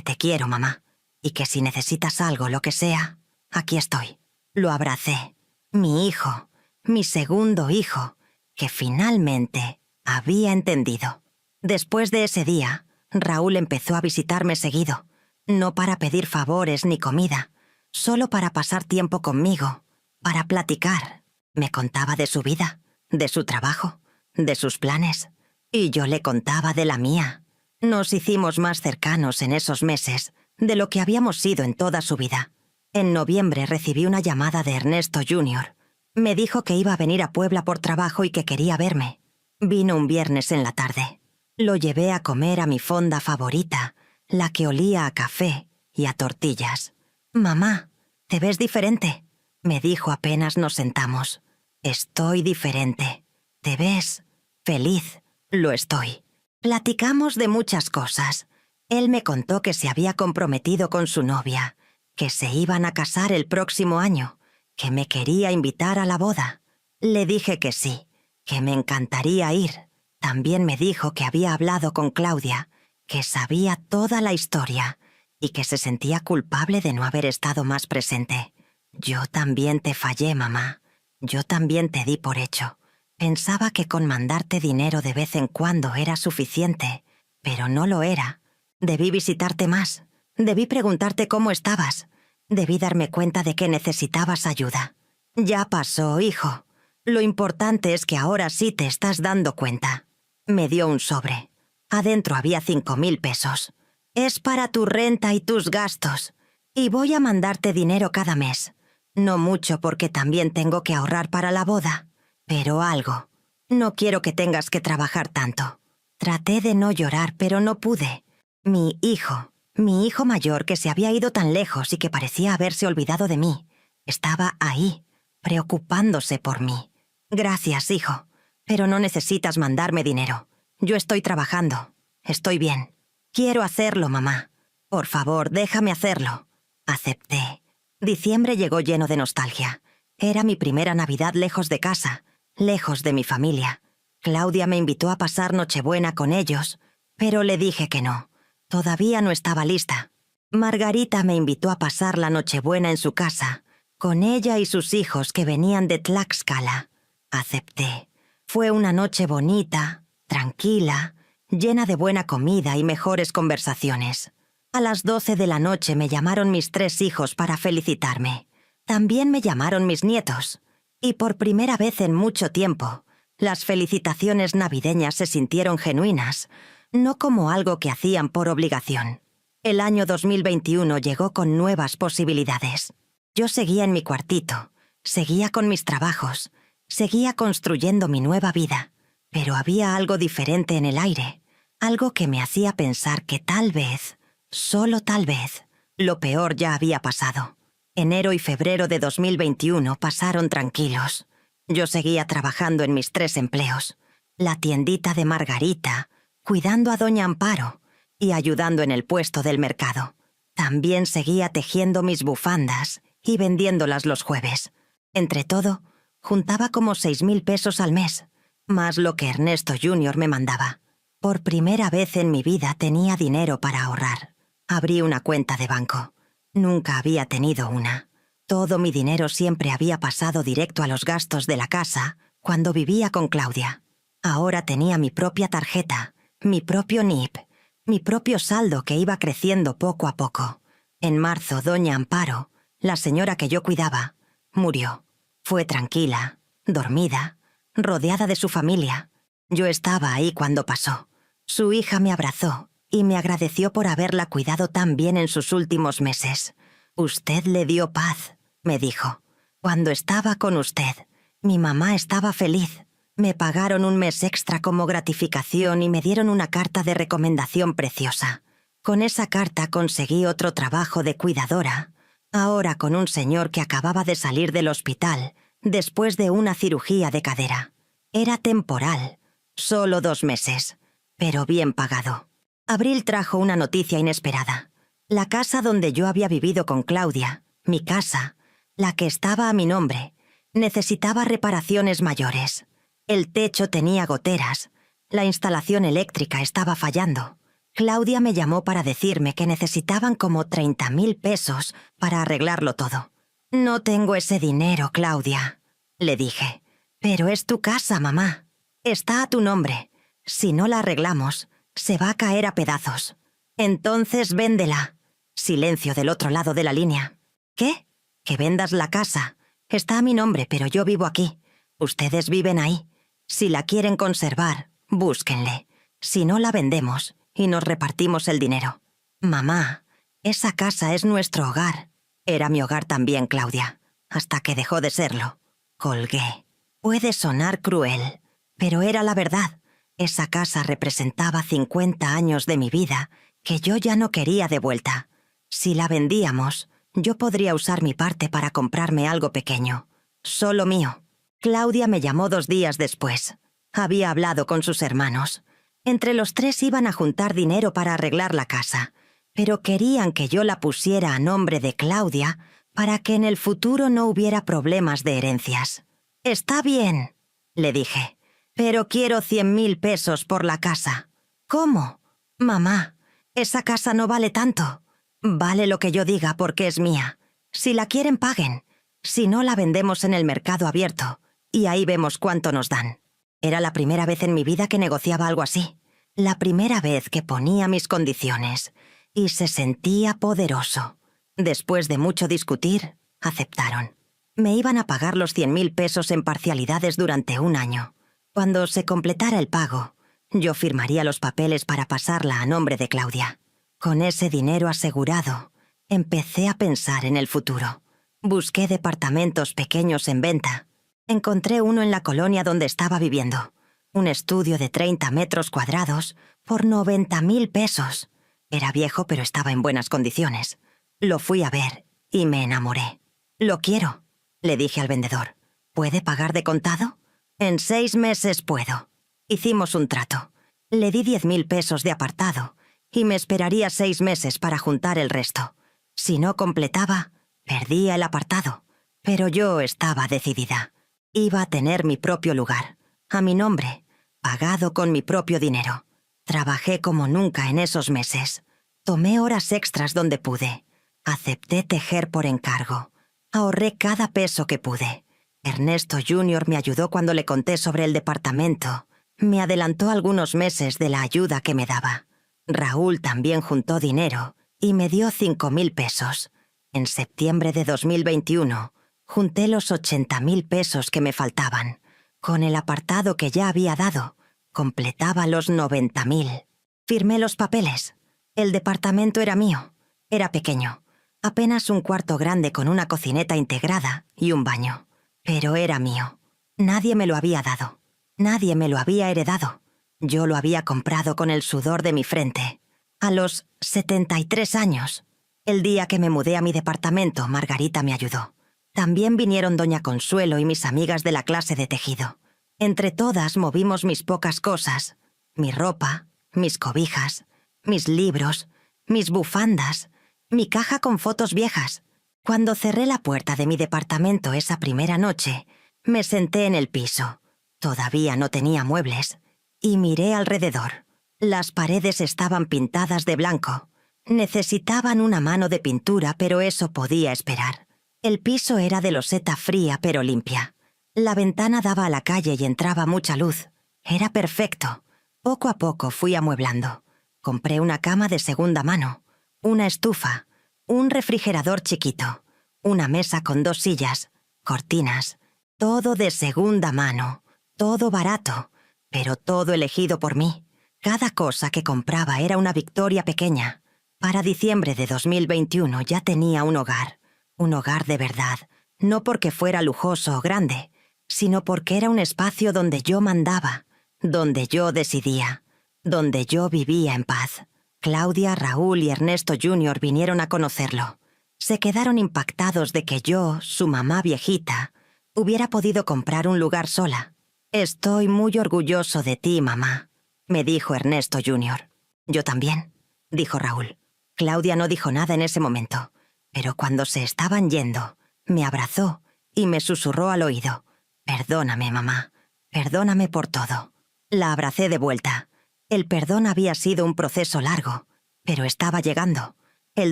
te quiero, mamá. Y que si necesitas algo, lo que sea, aquí estoy». Lo abracé. Mi hijo, mi segundo hijo, que finalmente había entendido. Después de ese día, Raúl empezó a visitarme seguido. No para pedir favores ni comida, solo para pasar tiempo conmigo, para platicar. Me contaba de su vida, de su trabajo, de sus planes, y yo le contaba de la mía. Nos hicimos más cercanos en esos meses de lo que habíamos sido en toda su vida. En noviembre recibí una llamada de Ernesto Jr. Me dijo que iba a venir a Puebla por trabajo y que quería verme. Vino un viernes en la tarde. Lo llevé a comer a mi fonda favorita, la que olía a café y a tortillas. «Mamá, te ves diferente», me dijo apenas nos sentamos. «Estoy diferente. ¿Te ves?» «Feliz. Lo estoy». Platicamos de muchas cosas. Él me contó que se había comprometido con su novia, que se iban a casar el próximo año, que me quería invitar a la boda. Le dije que sí, que me encantaría ir. También me dijo que había hablado con Claudia, que sabía toda la historia y que se sentía culpable de no haber estado más presente. «Yo también te fallé, mamá. Yo también te di por hecho. Pensaba que con mandarte dinero de vez en cuando era suficiente, pero no lo era. Debí visitarte más. Debí preguntarte cómo estabas. Debí darme cuenta de que necesitabas ayuda. Ya pasó, hijo. Lo importante es que ahora sí te estás dando cuenta». Me dio un sobre. Adentro había 5,000 pesos. «Es para tu renta y tus gastos. Y voy a mandarte dinero cada mes. No mucho porque también tengo que ahorrar para la boda, pero algo. No quiero que tengas que trabajar tanto». Traté de no llorar, pero no pude. Mi hijo mayor, que se había ido tan lejos y que parecía haberse olvidado de mí, estaba ahí, preocupándose por mí. «Gracias, hijo, pero no necesitas mandarme dinero. Yo estoy trabajando. Estoy bien. Quiero hacerlo, mamá. Por favor, déjame hacerlo». Acepté. Diciembre llegó lleno de nostalgia. Era mi primera Navidad lejos de casa, lejos de mi familia. Claudia me invitó a pasar Nochebuena con ellos, pero le dije que no. Todavía no estaba lista. Margarita me invitó a pasar la Nochebuena en su casa, con ella y sus hijos que venían de Tlaxcala. Acepté. Fue una noche bonita, tranquila, llena de buena comida y mejores conversaciones. A las 12 de la noche me llamaron mis 3 hijos para felicitarme. También me llamaron mis nietos. Y por primera vez en mucho tiempo, las felicitaciones navideñas se sintieron genuinas, no como algo que hacían por obligación. El año 2021 llegó con nuevas posibilidades. Yo seguía en mi cuartito, Seguía con mis trabajos, seguía construyendo mi nueva vida, pero había algo diferente en el aire, algo que me hacía pensar que tal vez, solo tal vez, lo peor ya había pasado. Enero y febrero de 2021 pasaron tranquilos. Yo seguía trabajando en mis 3 empleos. La tiendita de Margarita, cuidando a doña Amparo y ayudando en el puesto del mercado. También seguía tejiendo mis bufandas y vendiéndolas los jueves. Entre todo, juntaba como 6.000 pesos al mes, más lo que Ernesto Jr. me mandaba. Por primera vez en mi vida tenía dinero para ahorrar. Abrí una cuenta de banco. Nunca había tenido una. Todo mi dinero siempre había pasado directo a los gastos de la casa cuando vivía con Claudia. Ahora tenía mi propia tarjeta, mi propio NIP, mi propio saldo que iba creciendo poco a poco. En marzo, doña Amparo, la señora que yo cuidaba, murió. Fue tranquila, dormida, rodeada de su familia. Yo estaba ahí cuando pasó. Su hija me abrazó y me agradeció por haberla cuidado tan bien en sus últimos meses. «Usted le dio paz», me dijo. «Cuando estaba con usted, mi mamá estaba feliz. Me pagaron un mes extra como gratificación y me dieron una carta de recomendación preciosa. Con esa carta conseguí otro trabajo de cuidadora, ahora con un señor que acababa de salir del hospital después de una cirugía de cadera. Era temporal, solo 2 meses, pero bien pagado». Abril trajo una noticia inesperada. La casa donde yo había vivido con Claudia, mi casa, la que estaba a mi nombre, necesitaba reparaciones mayores. El techo tenía goteras, la instalación eléctrica estaba fallando. Claudia me llamó para decirme que necesitaban como 30.000 pesos para arreglarlo todo. «No tengo ese dinero, Claudia», le dije. «Pero es tu casa, mamá. Está a tu nombre. Si no la arreglamos, se va a caer a pedazos. Entonces véndela». Silencio del otro lado de la línea. «¿Qué? Que vendas la casa. Está a mi nombre, pero yo vivo aquí. Ustedes viven ahí. Si la quieren conservar, búsquenle. Si no, la vendemos y nos repartimos el dinero». «Mamá, esa casa es nuestro hogar». «Era mi hogar también, Claudia, hasta que dejó de serlo». Colgué. Puede sonar cruel, pero era la verdad. Esa casa representaba 50 años de mi vida que yo ya no quería de vuelta. Si la vendíamos, yo podría usar mi parte para comprarme algo pequeño, solo mío. Claudia me llamó 2 días después. Había hablado con sus hermanos. Entre los 3 iban a juntar dinero para arreglar la casa, pero querían que yo la pusiera a nombre de Claudia para que en el futuro no hubiera problemas de herencias. «Está bien», le dije, «pero quiero 100.000 pesos por la casa». «¿Cómo? Mamá, esa casa no vale tanto». «Vale lo que yo diga porque es mía. Si la quieren, paguen. Si no, la vendemos en el mercado abierto y ahí vemos cuánto nos dan». Era la primera vez en mi vida que negociaba algo así. La primera vez que ponía mis condiciones. Y se sentía poderoso. Después de mucho discutir, aceptaron. Me iban a pagar los 100.000 pesos en parcialidades durante 1 año. Cuando se completara el pago, yo firmaría los papeles para pasarla a nombre de Claudia. Con ese dinero asegurado, empecé a pensar en el futuro. Busqué departamentos pequeños en venta. Encontré uno en la colonia donde estaba viviendo. Un estudio de 30 metros cuadrados por 90.000 pesos. Era viejo, pero estaba en buenas condiciones. Lo fui a ver y me enamoré. «Lo quiero», le dije al vendedor. «¿Puede pagar de contado?» «En 6 meses puedo». Hicimos un trato. Le di 10.000 pesos de apartado y me esperaría 6 meses para juntar el resto. Si no completaba, perdía el apartado. Pero yo estaba decidida. Iba a tener mi propio lugar, a mi nombre, pagado con mi propio dinero. Trabajé como nunca en esos meses. Tomé horas extras donde pude. Acepté tejer por encargo. Ahorré cada peso que pude. Ernesto Jr. me ayudó cuando le conté sobre el departamento. Me adelantó algunos meses de la ayuda que me daba. Raúl también juntó dinero y me dio 5.000 pesos. En septiembre de 2021, junté los 80.000 pesos que me faltaban. Con el apartado que ya había dado, completaba los 90.000. Firmé los papeles. El departamento era mío. Era pequeño. Apenas un cuarto grande con una cocineta integrada y un baño. Pero era mío. Nadie me lo había dado. Nadie me lo había heredado. Yo lo había comprado con el sudor de mi frente. A los 73 años. El día que me mudé a mi departamento, Margarita me ayudó. También vinieron doña Consuelo y mis amigas de la clase de tejido. Entre todas movimos mis pocas cosas. Mi ropa, mis cobijas, mis libros, mis bufandas, mi caja con fotos viejas. Cuando cerré la puerta de mi departamento esa primera noche, me senté en el piso. Todavía no tenía muebles. Y miré alrededor. Las paredes estaban pintadas de blanco. Necesitaban una mano de pintura, pero eso podía esperar. El piso era de loseta fría pero limpia. La ventana daba a la calle y entraba mucha luz. Era perfecto. Poco a poco fui amueblando. Compré una cama de segunda mano, una estufa, un refrigerador chiquito, una mesa con 2 sillas, cortinas. Todo de segunda mano, todo barato, pero todo elegido por mí. Cada cosa que compraba era una victoria pequeña. Para diciembre de 2021 ya tenía un hogar de verdad, no porque fuera lujoso o grande, sino porque era un espacio donde yo mandaba, donde yo decidía, donde yo vivía en paz. Claudia, Raúl y Ernesto Jr. vinieron a conocerlo. Se quedaron impactados de que yo, su mamá viejita, hubiera podido comprar un lugar sola. «Estoy muy orgulloso de ti, mamá», me dijo Ernesto Jr. «Yo también», dijo Raúl. Claudia no dijo nada en ese momento, pero cuando se estaban yendo, me abrazó y me susurró al oído: «Perdóname, mamá, perdóname por todo». La abracé de vuelta. El perdón había sido un proceso largo, pero estaba llegando. El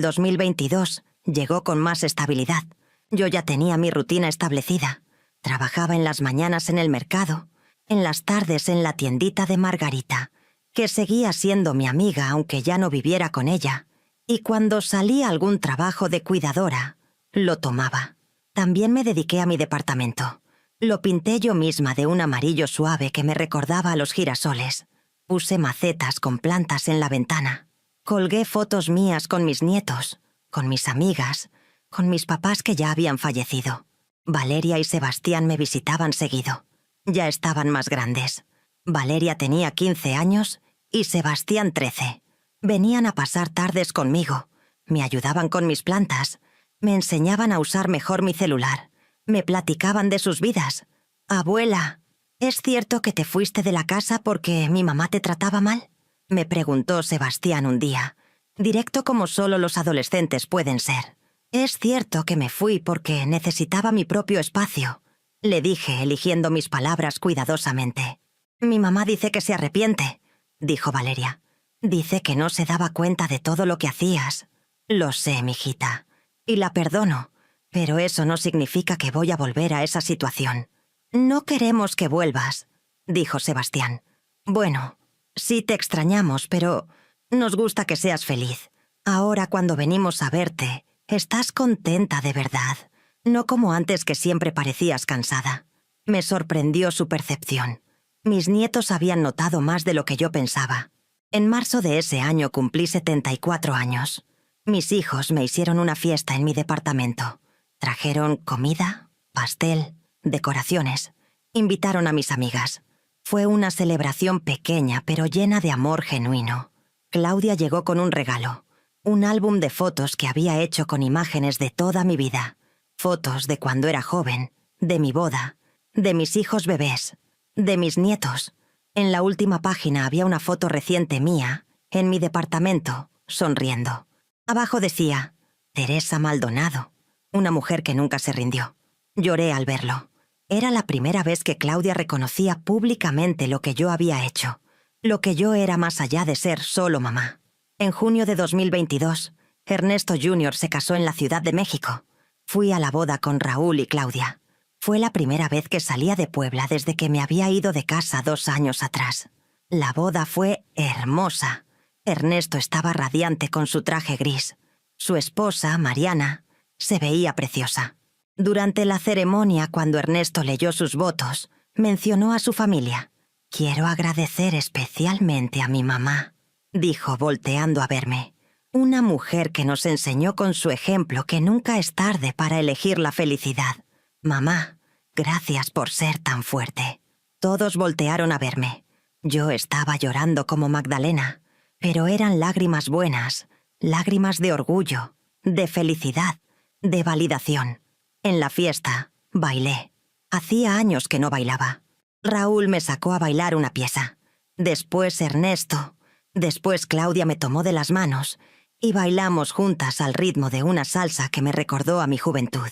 2022 llegó con más estabilidad. Yo ya tenía mi rutina establecida. Trabajaba en las mañanas en el mercado, en las tardes en la tiendita de Margarita, que seguía siendo mi amiga aunque ya no viviera con ella, y cuando salía algún trabajo de cuidadora, lo tomaba. También me dediqué a mi departamento. Lo pinté yo misma de un amarillo suave que me recordaba a los girasoles. Puse macetas con plantas en la ventana. Colgué fotos mías con mis nietos, con mis amigas, con mis papás que ya habían fallecido. Valeria y Sebastián me visitaban seguido. Ya estaban más grandes. Valeria tenía 15 años y Sebastián 13. Venían a pasar tardes conmigo. Me ayudaban con mis plantas. Me enseñaban a usar mejor mi celular. Me platicaban de sus vidas. «Abuela, ¿es cierto que te fuiste de la casa porque mi mamá te trataba mal?», me preguntó Sebastián un día, directo como solo los adolescentes pueden ser. «Es cierto que me fui porque necesitaba mi propio espacio», le dije, eligiendo mis palabras cuidadosamente. «Mi mamá dice que se arrepiente», dijo Valeria. «Dice que no se daba cuenta de todo lo que hacías». «Lo sé, mijita, y la perdono, pero eso no significa que voy a volver a esa situación». «No queremos que vuelvas», dijo Sebastián. «Bueno, sí te extrañamos, pero nos gusta que seas feliz. Ahora cuando venimos a verte, estás contenta de verdad, no como antes que siempre parecías cansada». Me sorprendió su percepción. Mis nietos habían notado más de lo que yo pensaba. En marzo de ese año cumplí 74 años. Mis hijos me hicieron una fiesta en mi departamento. Trajeron comida, pastel, decoraciones. Invitaron a mis amigas. Fue una celebración pequeña pero llena de amor genuino. Claudia llegó con un regalo. Un álbum de fotos que había hecho con imágenes de toda mi vida. Fotos de cuando era joven, de mi boda, de mis hijos bebés, de mis nietos. En la última página había una foto reciente mía, en mi departamento, sonriendo. Abajo decía: «Teresa Maldonado», una mujer que nunca se rindió. Lloré al verlo. Era la primera vez que Claudia reconocía públicamente lo que yo había hecho, lo que yo era más allá de ser solo mamá. En junio de 2022, Ernesto Jr. se casó en la Ciudad de México. Fui a la boda con Raúl y Claudia. Fue la primera vez que salía de Puebla desde que me había ido de casa 2 años atrás. La boda fue hermosa. Ernesto estaba radiante con su traje gris. Su esposa, Mariana, se veía preciosa. Durante la ceremonia, cuando Ernesto leyó sus votos, mencionó a su familia. «Quiero agradecer especialmente a mi mamá», dijo volteando a verme. «Una mujer que nos enseñó con su ejemplo que nunca es tarde para elegir la felicidad. Mamá, Gracias por ser tan fuerte. Todos voltearon a verme. Yo estaba llorando como Magdalena, pero eran lágrimas buenas, lágrimas de orgullo, de felicidad, de validación. En la fiesta, bailé. Hacía años que no bailaba. Raúl me sacó a bailar una pieza. Después Ernesto. Después Claudia me tomó de las manos y bailamos juntas al ritmo de una salsa que me recordó a mi juventud.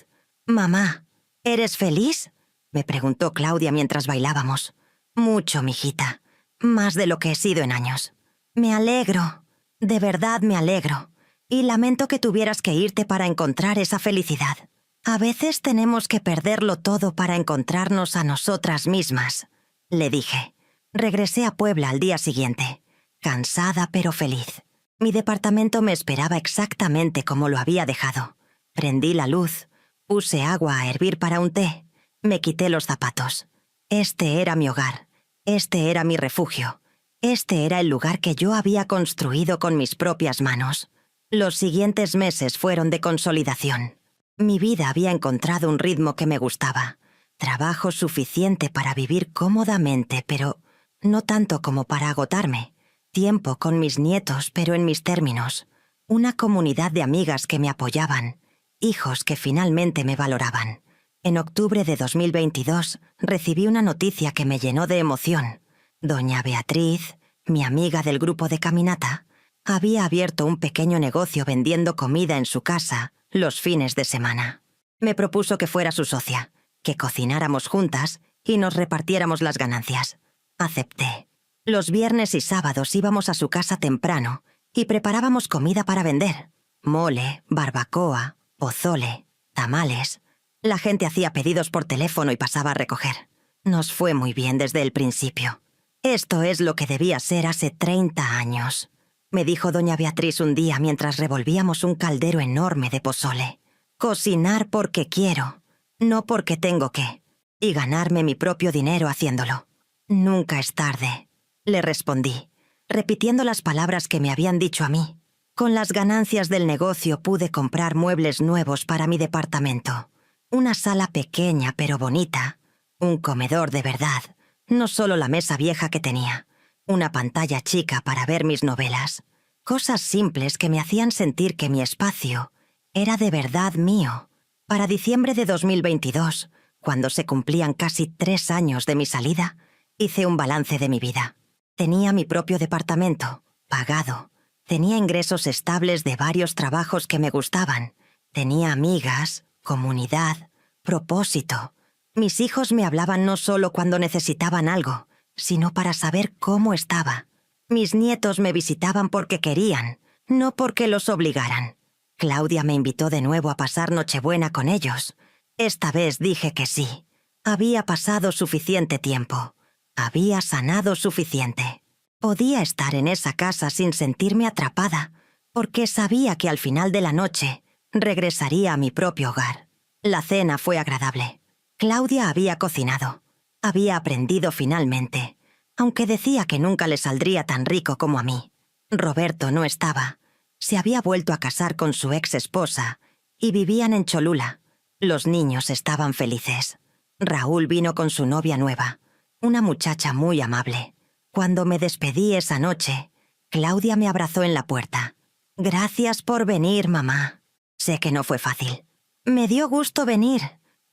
«Mamá, ¿eres feliz?», me preguntó Claudia mientras bailábamos. «Mucho, mijita. Más de lo que he sido en años». «Me alegro. De verdad me alegro. Y lamento que tuvieras que irte para encontrar esa felicidad. A veces tenemos que perderlo todo para encontrarnos a nosotras mismas», le dije. Regresé a Puebla al día siguiente, cansada pero feliz. Mi departamento me esperaba exactamente como lo había dejado. Prendí la luz, puse agua a hervir para un té, me quité los zapatos. Este era mi hogar, este era mi refugio, este era el lugar que yo había construido con mis propias manos. Los siguientes meses fueron de consolidación. Mi vida había encontrado un ritmo que me gustaba. Trabajo suficiente para vivir cómodamente, pero no tanto como para agotarme. Tiempo con mis nietos, pero en mis términos. Una comunidad de amigas que me apoyaban. Hijos que finalmente me valoraban. En octubre de 2022 recibí una noticia que me llenó de emoción. Doña Beatriz, mi amiga del grupo de caminata, había abierto un pequeño negocio vendiendo comida en su casa los fines de semana. Me propuso que fuera su socia, que cocináramos juntas y nos repartiéramos las ganancias. Acepté. Los viernes y sábados íbamos a su casa temprano y preparábamos comida para vender. Mole, barbacoa, pozole, tamales. La gente hacía pedidos por teléfono y pasaba a recoger. Nos fue muy bien desde el principio. Esto es lo que debía ser hace 30 años, me dijo doña Beatriz un día mientras revolvíamos un caldero enorme de pozole. Cocinar porque quiero, no porque tengo que, y ganarme mi propio dinero haciéndolo. Nunca es tarde, le respondí, repitiendo las palabras que me habían dicho a mí. Con las ganancias del negocio pude comprar muebles nuevos para mi departamento. Una sala pequeña pero bonita, un comedor de verdad, no solo la mesa vieja que tenía, una pantalla chica para ver mis novelas. Cosas simples que me hacían sentir que mi espacio era de verdad mío. Para diciembre de 2022, cuando se cumplían casi 3 años de mi salida, hice un balance de mi vida. Tenía mi propio departamento, pagado. Tenía ingresos estables de varios trabajos que me gustaban. Tenía amigas, comunidad, propósito. Mis hijos me hablaban no solo cuando necesitaban algo, sino para saber cómo estaba. Mis nietos me visitaban porque querían, no porque los obligaran. Claudia me invitó de nuevo a pasar Nochebuena con ellos. Esta vez dije que sí. Había pasado suficiente tiempo. Había sanado suficiente. Podía estar en esa casa sin sentirme atrapada, porque sabía que al final de la noche regresaría a mi propio hogar. La cena fue agradable. Claudia había cocinado. Había aprendido finalmente, aunque decía que nunca le saldría tan rico como a mí. Roberto no estaba. Se había vuelto a casar con su ex esposa y vivían en Cholula. Los niños estaban felices. Raúl vino con su novia nueva, una muchacha muy amable. Cuando me despedí esa noche, Claudia me abrazó en la puerta. «Gracias por venir, mamá. Sé que no fue fácil. Me dio gusto venir,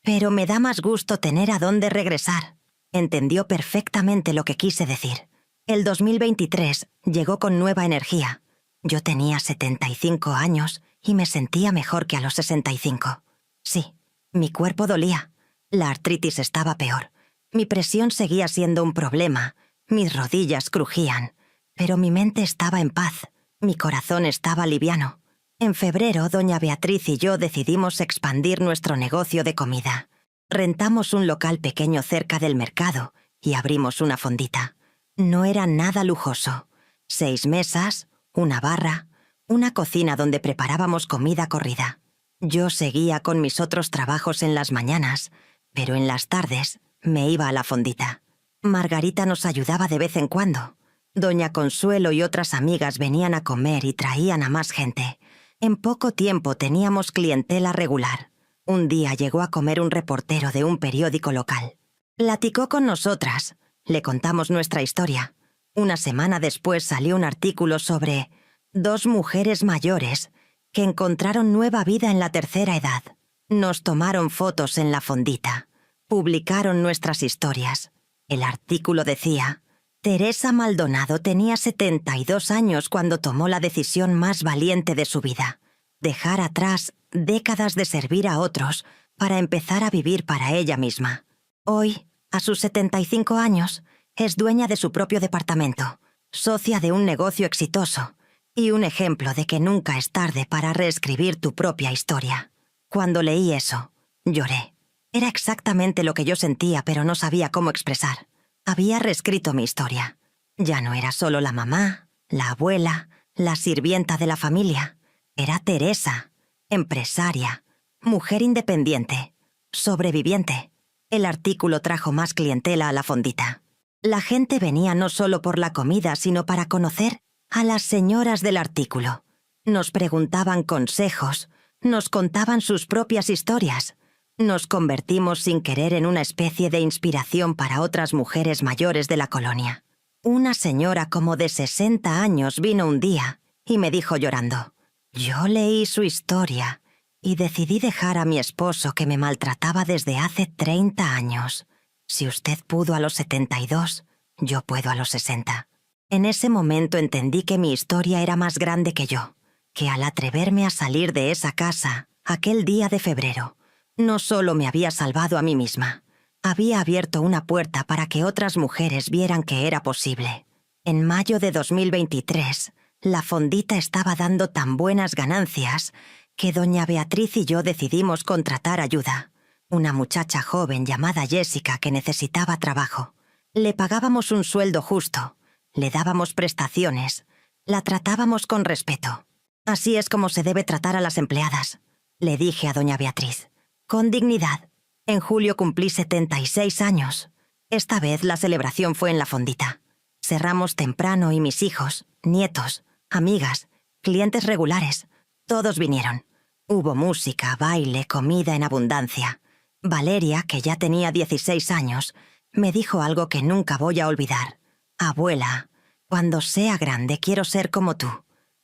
pero me da más gusto tener a dónde regresar». Entendió perfectamente lo que quise decir. El 2023 llegó con nueva energía. Yo tenía 75 años y me sentía mejor que a los 65. Sí, mi cuerpo dolía. La artritis estaba peor. Mi presión seguía siendo un problema. Mis rodillas crujían. Pero mi mente estaba en paz. Mi corazón estaba liviano. En febrero, doña Beatriz y yo decidimos expandir nuestro negocio de comida. Rentamos un local pequeño cerca del mercado y abrimos una fondita. No era nada lujoso. 6 mesas, una barra, una cocina donde preparábamos comida corrida. Yo seguía con mis otros trabajos en las mañanas, pero en las tardes me iba a la fondita. Margarita nos ayudaba de vez en cuando. Doña Consuelo y otras amigas venían a comer y traían a más gente. En poco tiempo teníamos clientela regular. Un día llegó a comer un reportero de un periódico local. Platicó con nosotras, le contamos nuestra historia. Una semana después salió un artículo sobre 2 mujeres mayores que encontraron nueva vida en la tercera edad. Nos tomaron fotos en la fondita. Publicaron nuestras historias. El artículo decía: Teresa Maldonado tenía 72 años cuando tomó la decisión más valiente de su vida: dejar atrás décadas de servir a otros para empezar a vivir para ella misma. Hoy, a sus 75 años, es dueña de su propio departamento, socia de un negocio exitoso y un ejemplo de que nunca es tarde para reescribir tu propia historia. Cuando leí eso, lloré. Era exactamente lo que yo sentía, pero no sabía cómo expresar. Había reescrito mi historia. Ya no era solo la mamá, la abuela, la sirvienta de la familia. Era Teresa, empresaria, mujer independiente, sobreviviente. El artículo trajo más clientela a la fondita. La gente venía no solo por la comida, sino para conocer a las señoras del artículo. Nos preguntaban consejos, nos contaban sus propias historias. Nos convertimos sin querer en una especie de inspiración para otras mujeres mayores de la colonia. Una señora como de 60 años vino un día y me dijo llorando: yo leí su historia y decidí dejar a mi esposo que me maltrataba desde hace 30 años. Si usted pudo a los 72, yo puedo a los 60. En ese momento entendí que mi historia era más grande que yo, que al atreverme a salir de esa casa, aquel día de febrero, no solo me había salvado a mí misma, había abierto una puerta para que otras mujeres vieran que era posible. En mayo de 2023, la fondita estaba dando tan buenas ganancias que doña Beatriz y yo decidimos contratar ayuda. Una muchacha joven llamada Jessica que necesitaba trabajo. Le pagábamos un sueldo justo, le dábamos prestaciones, la tratábamos con respeto. Así es como se debe tratar a las empleadas, le dije a doña Beatriz. Con dignidad. En julio cumplí 76 años. Esta vez la celebración fue en la fondita. Cerramos temprano y mis hijos, nietos, amigas, clientes regulares, todos vinieron. Hubo música, baile, comida en abundancia. Valeria, que ya tenía 16 años, me dijo algo que nunca voy a olvidar. Abuela, cuando sea grande quiero ser como tú.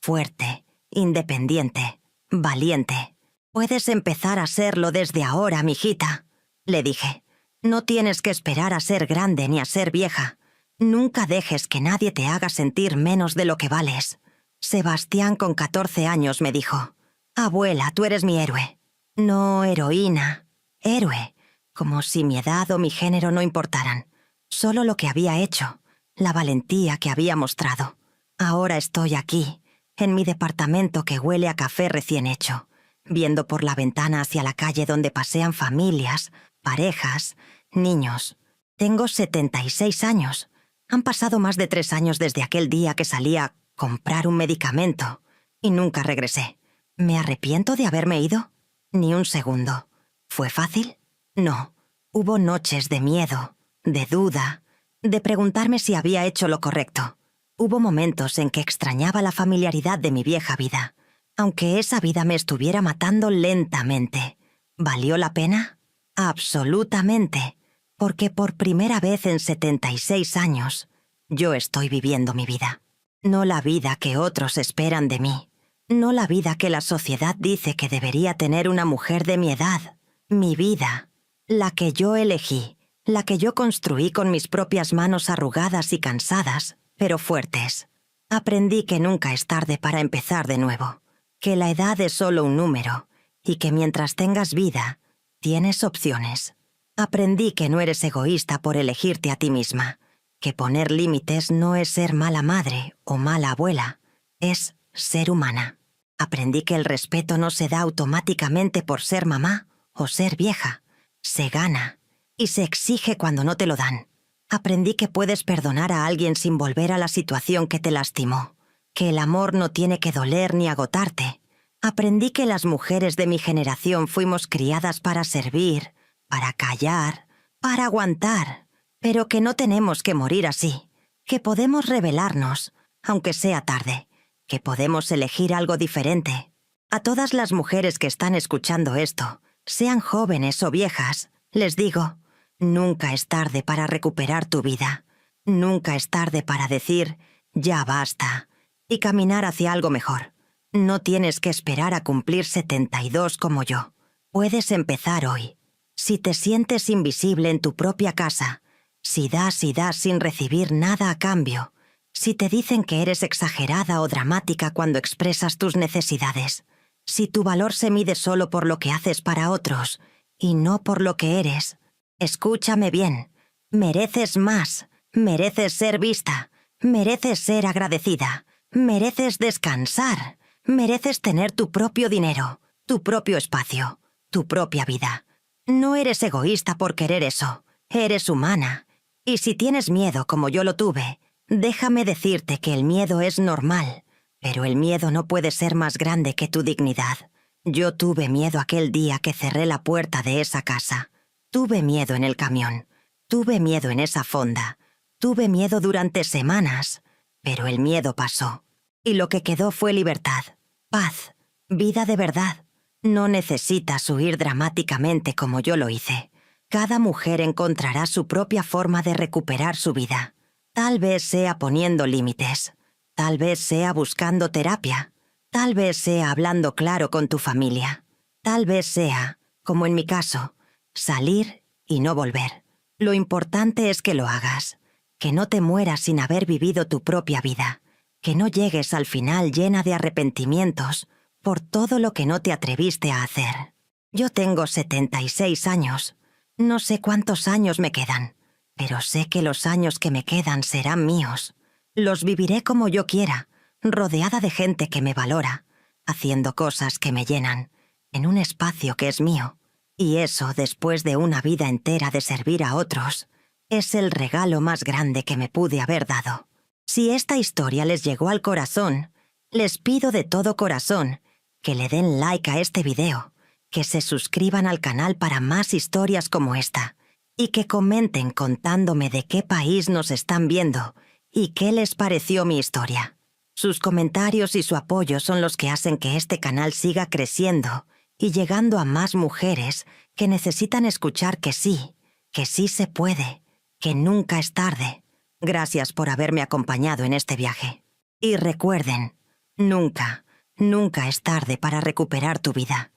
Fuerte, independiente, valiente. Puedes empezar a serlo desde ahora, mijita, le dije. No tienes que esperar a ser grande ni a ser vieja. Nunca dejes que nadie te haga sentir menos de lo que vales. Sebastián, con 14 años, me dijo: abuela, tú eres mi héroe. No heroína, héroe, como si mi edad o mi género no importaran. Solo lo que había hecho, la valentía que había mostrado. Ahora estoy aquí, en mi departamento que huele a café recién hecho, viendo por la ventana hacia la calle donde pasean familias, parejas, niños. Tengo 76 años. Han pasado más de 3 años desde aquel día que salí a comprar un medicamento y nunca regresé. ¿Me arrepiento de haberme ido? Ni un segundo. ¿Fue fácil? No. Hubo noches de miedo, de duda, de preguntarme si había hecho lo correcto. Hubo momentos en que extrañaba la familiaridad de mi vieja vida, aunque esa vida me estuviera matando lentamente. ¿Valió la pena? Absolutamente, porque por primera vez en 76 años, yo estoy viviendo mi vida. No la vida que otros esperan de mí. No la vida que la sociedad dice que debería tener una mujer de mi edad. Mi vida. La que yo elegí. La que yo construí con mis propias manos arrugadas y cansadas, pero fuertes. Aprendí que nunca es tarde para empezar de nuevo. Que la edad es solo un número y que mientras tengas vida, tienes opciones. Aprendí que no eres egoísta por elegirte a ti misma. Que poner límites no es ser mala madre o mala abuela, es ser humana. Aprendí que el respeto no se da automáticamente por ser mamá o ser vieja. Se gana y se exige cuando no te lo dan. Aprendí que puedes perdonar a alguien sin volver a la situación que te lastimó. Que el amor no tiene que doler ni agotarte. Aprendí que las mujeres de mi generación fuimos criadas para servir, para callar, para aguantar, pero que no tenemos que morir así, que podemos rebelarnos, aunque sea tarde, que podemos elegir algo diferente. A todas las mujeres que están escuchando esto, Sean jóvenes o viejas, les digo, nunca es tarde para recuperar tu vida. Nunca es tarde para decir, ya basta, y caminar hacia algo mejor. No tienes que esperar a cumplir 72 como yo. Puedes empezar hoy. Si te sientes invisible en tu propia casa, si das y das sin recibir nada a cambio, si te dicen que eres exagerada o dramática cuando expresas tus necesidades, si tu valor se mide solo por lo que haces para otros y no por lo que eres, escúchame bien. Mereces más. Mereces ser vista. Mereces ser agradecida. Mereces descansar. Mereces tener tu propio dinero, tu propio espacio, tu propia vida. No eres egoísta por querer eso. Eres humana. Y si tienes miedo como yo lo tuve, déjame decirte que el miedo es normal. Pero el miedo no puede ser más grande que tu dignidad. Yo tuve miedo aquel día que cerré la puerta de esa casa. Tuve miedo en el camión. Tuve miedo en esa fonda. Tuve miedo durante semanas. Pero el miedo pasó. Y lo que quedó fue libertad, paz, vida de verdad. No necesitas huir dramáticamente como yo lo hice. Cada mujer encontrará su propia forma de recuperar su vida. Tal vez sea poniendo límites. Tal vez sea buscando terapia. Tal vez sea hablando claro con tu familia. Tal vez sea, como en mi caso, salir y no volver. Lo importante es que lo hagas. Que no te mueras sin haber vivido tu propia vida. Que no llegues al final llena de arrepentimientos por todo lo que no te atreviste a hacer. Yo tengo 76 años. No sé cuántos años me quedan, pero sé que los años que me quedan serán míos. Los viviré como yo quiera, rodeada de gente que me valora, haciendo cosas que me llenan, en un espacio que es mío. Y eso, después de una vida entera de servir a otros, es el regalo más grande que me pude haber dado. Si esta historia les llegó al corazón, les pido de todo corazón que le den like a este video, que se suscriban al canal para más historias como esta, y que comenten contándome de qué país nos están viendo y qué les pareció mi historia. Sus comentarios y su apoyo son los que hacen que este canal siga creciendo y llegando a más mujeres que necesitan escuchar que sí se puede, que nunca es tarde. Gracias por haberme acompañado en este viaje. Y recuerden, nunca, nunca es tarde para recuperar tu vida.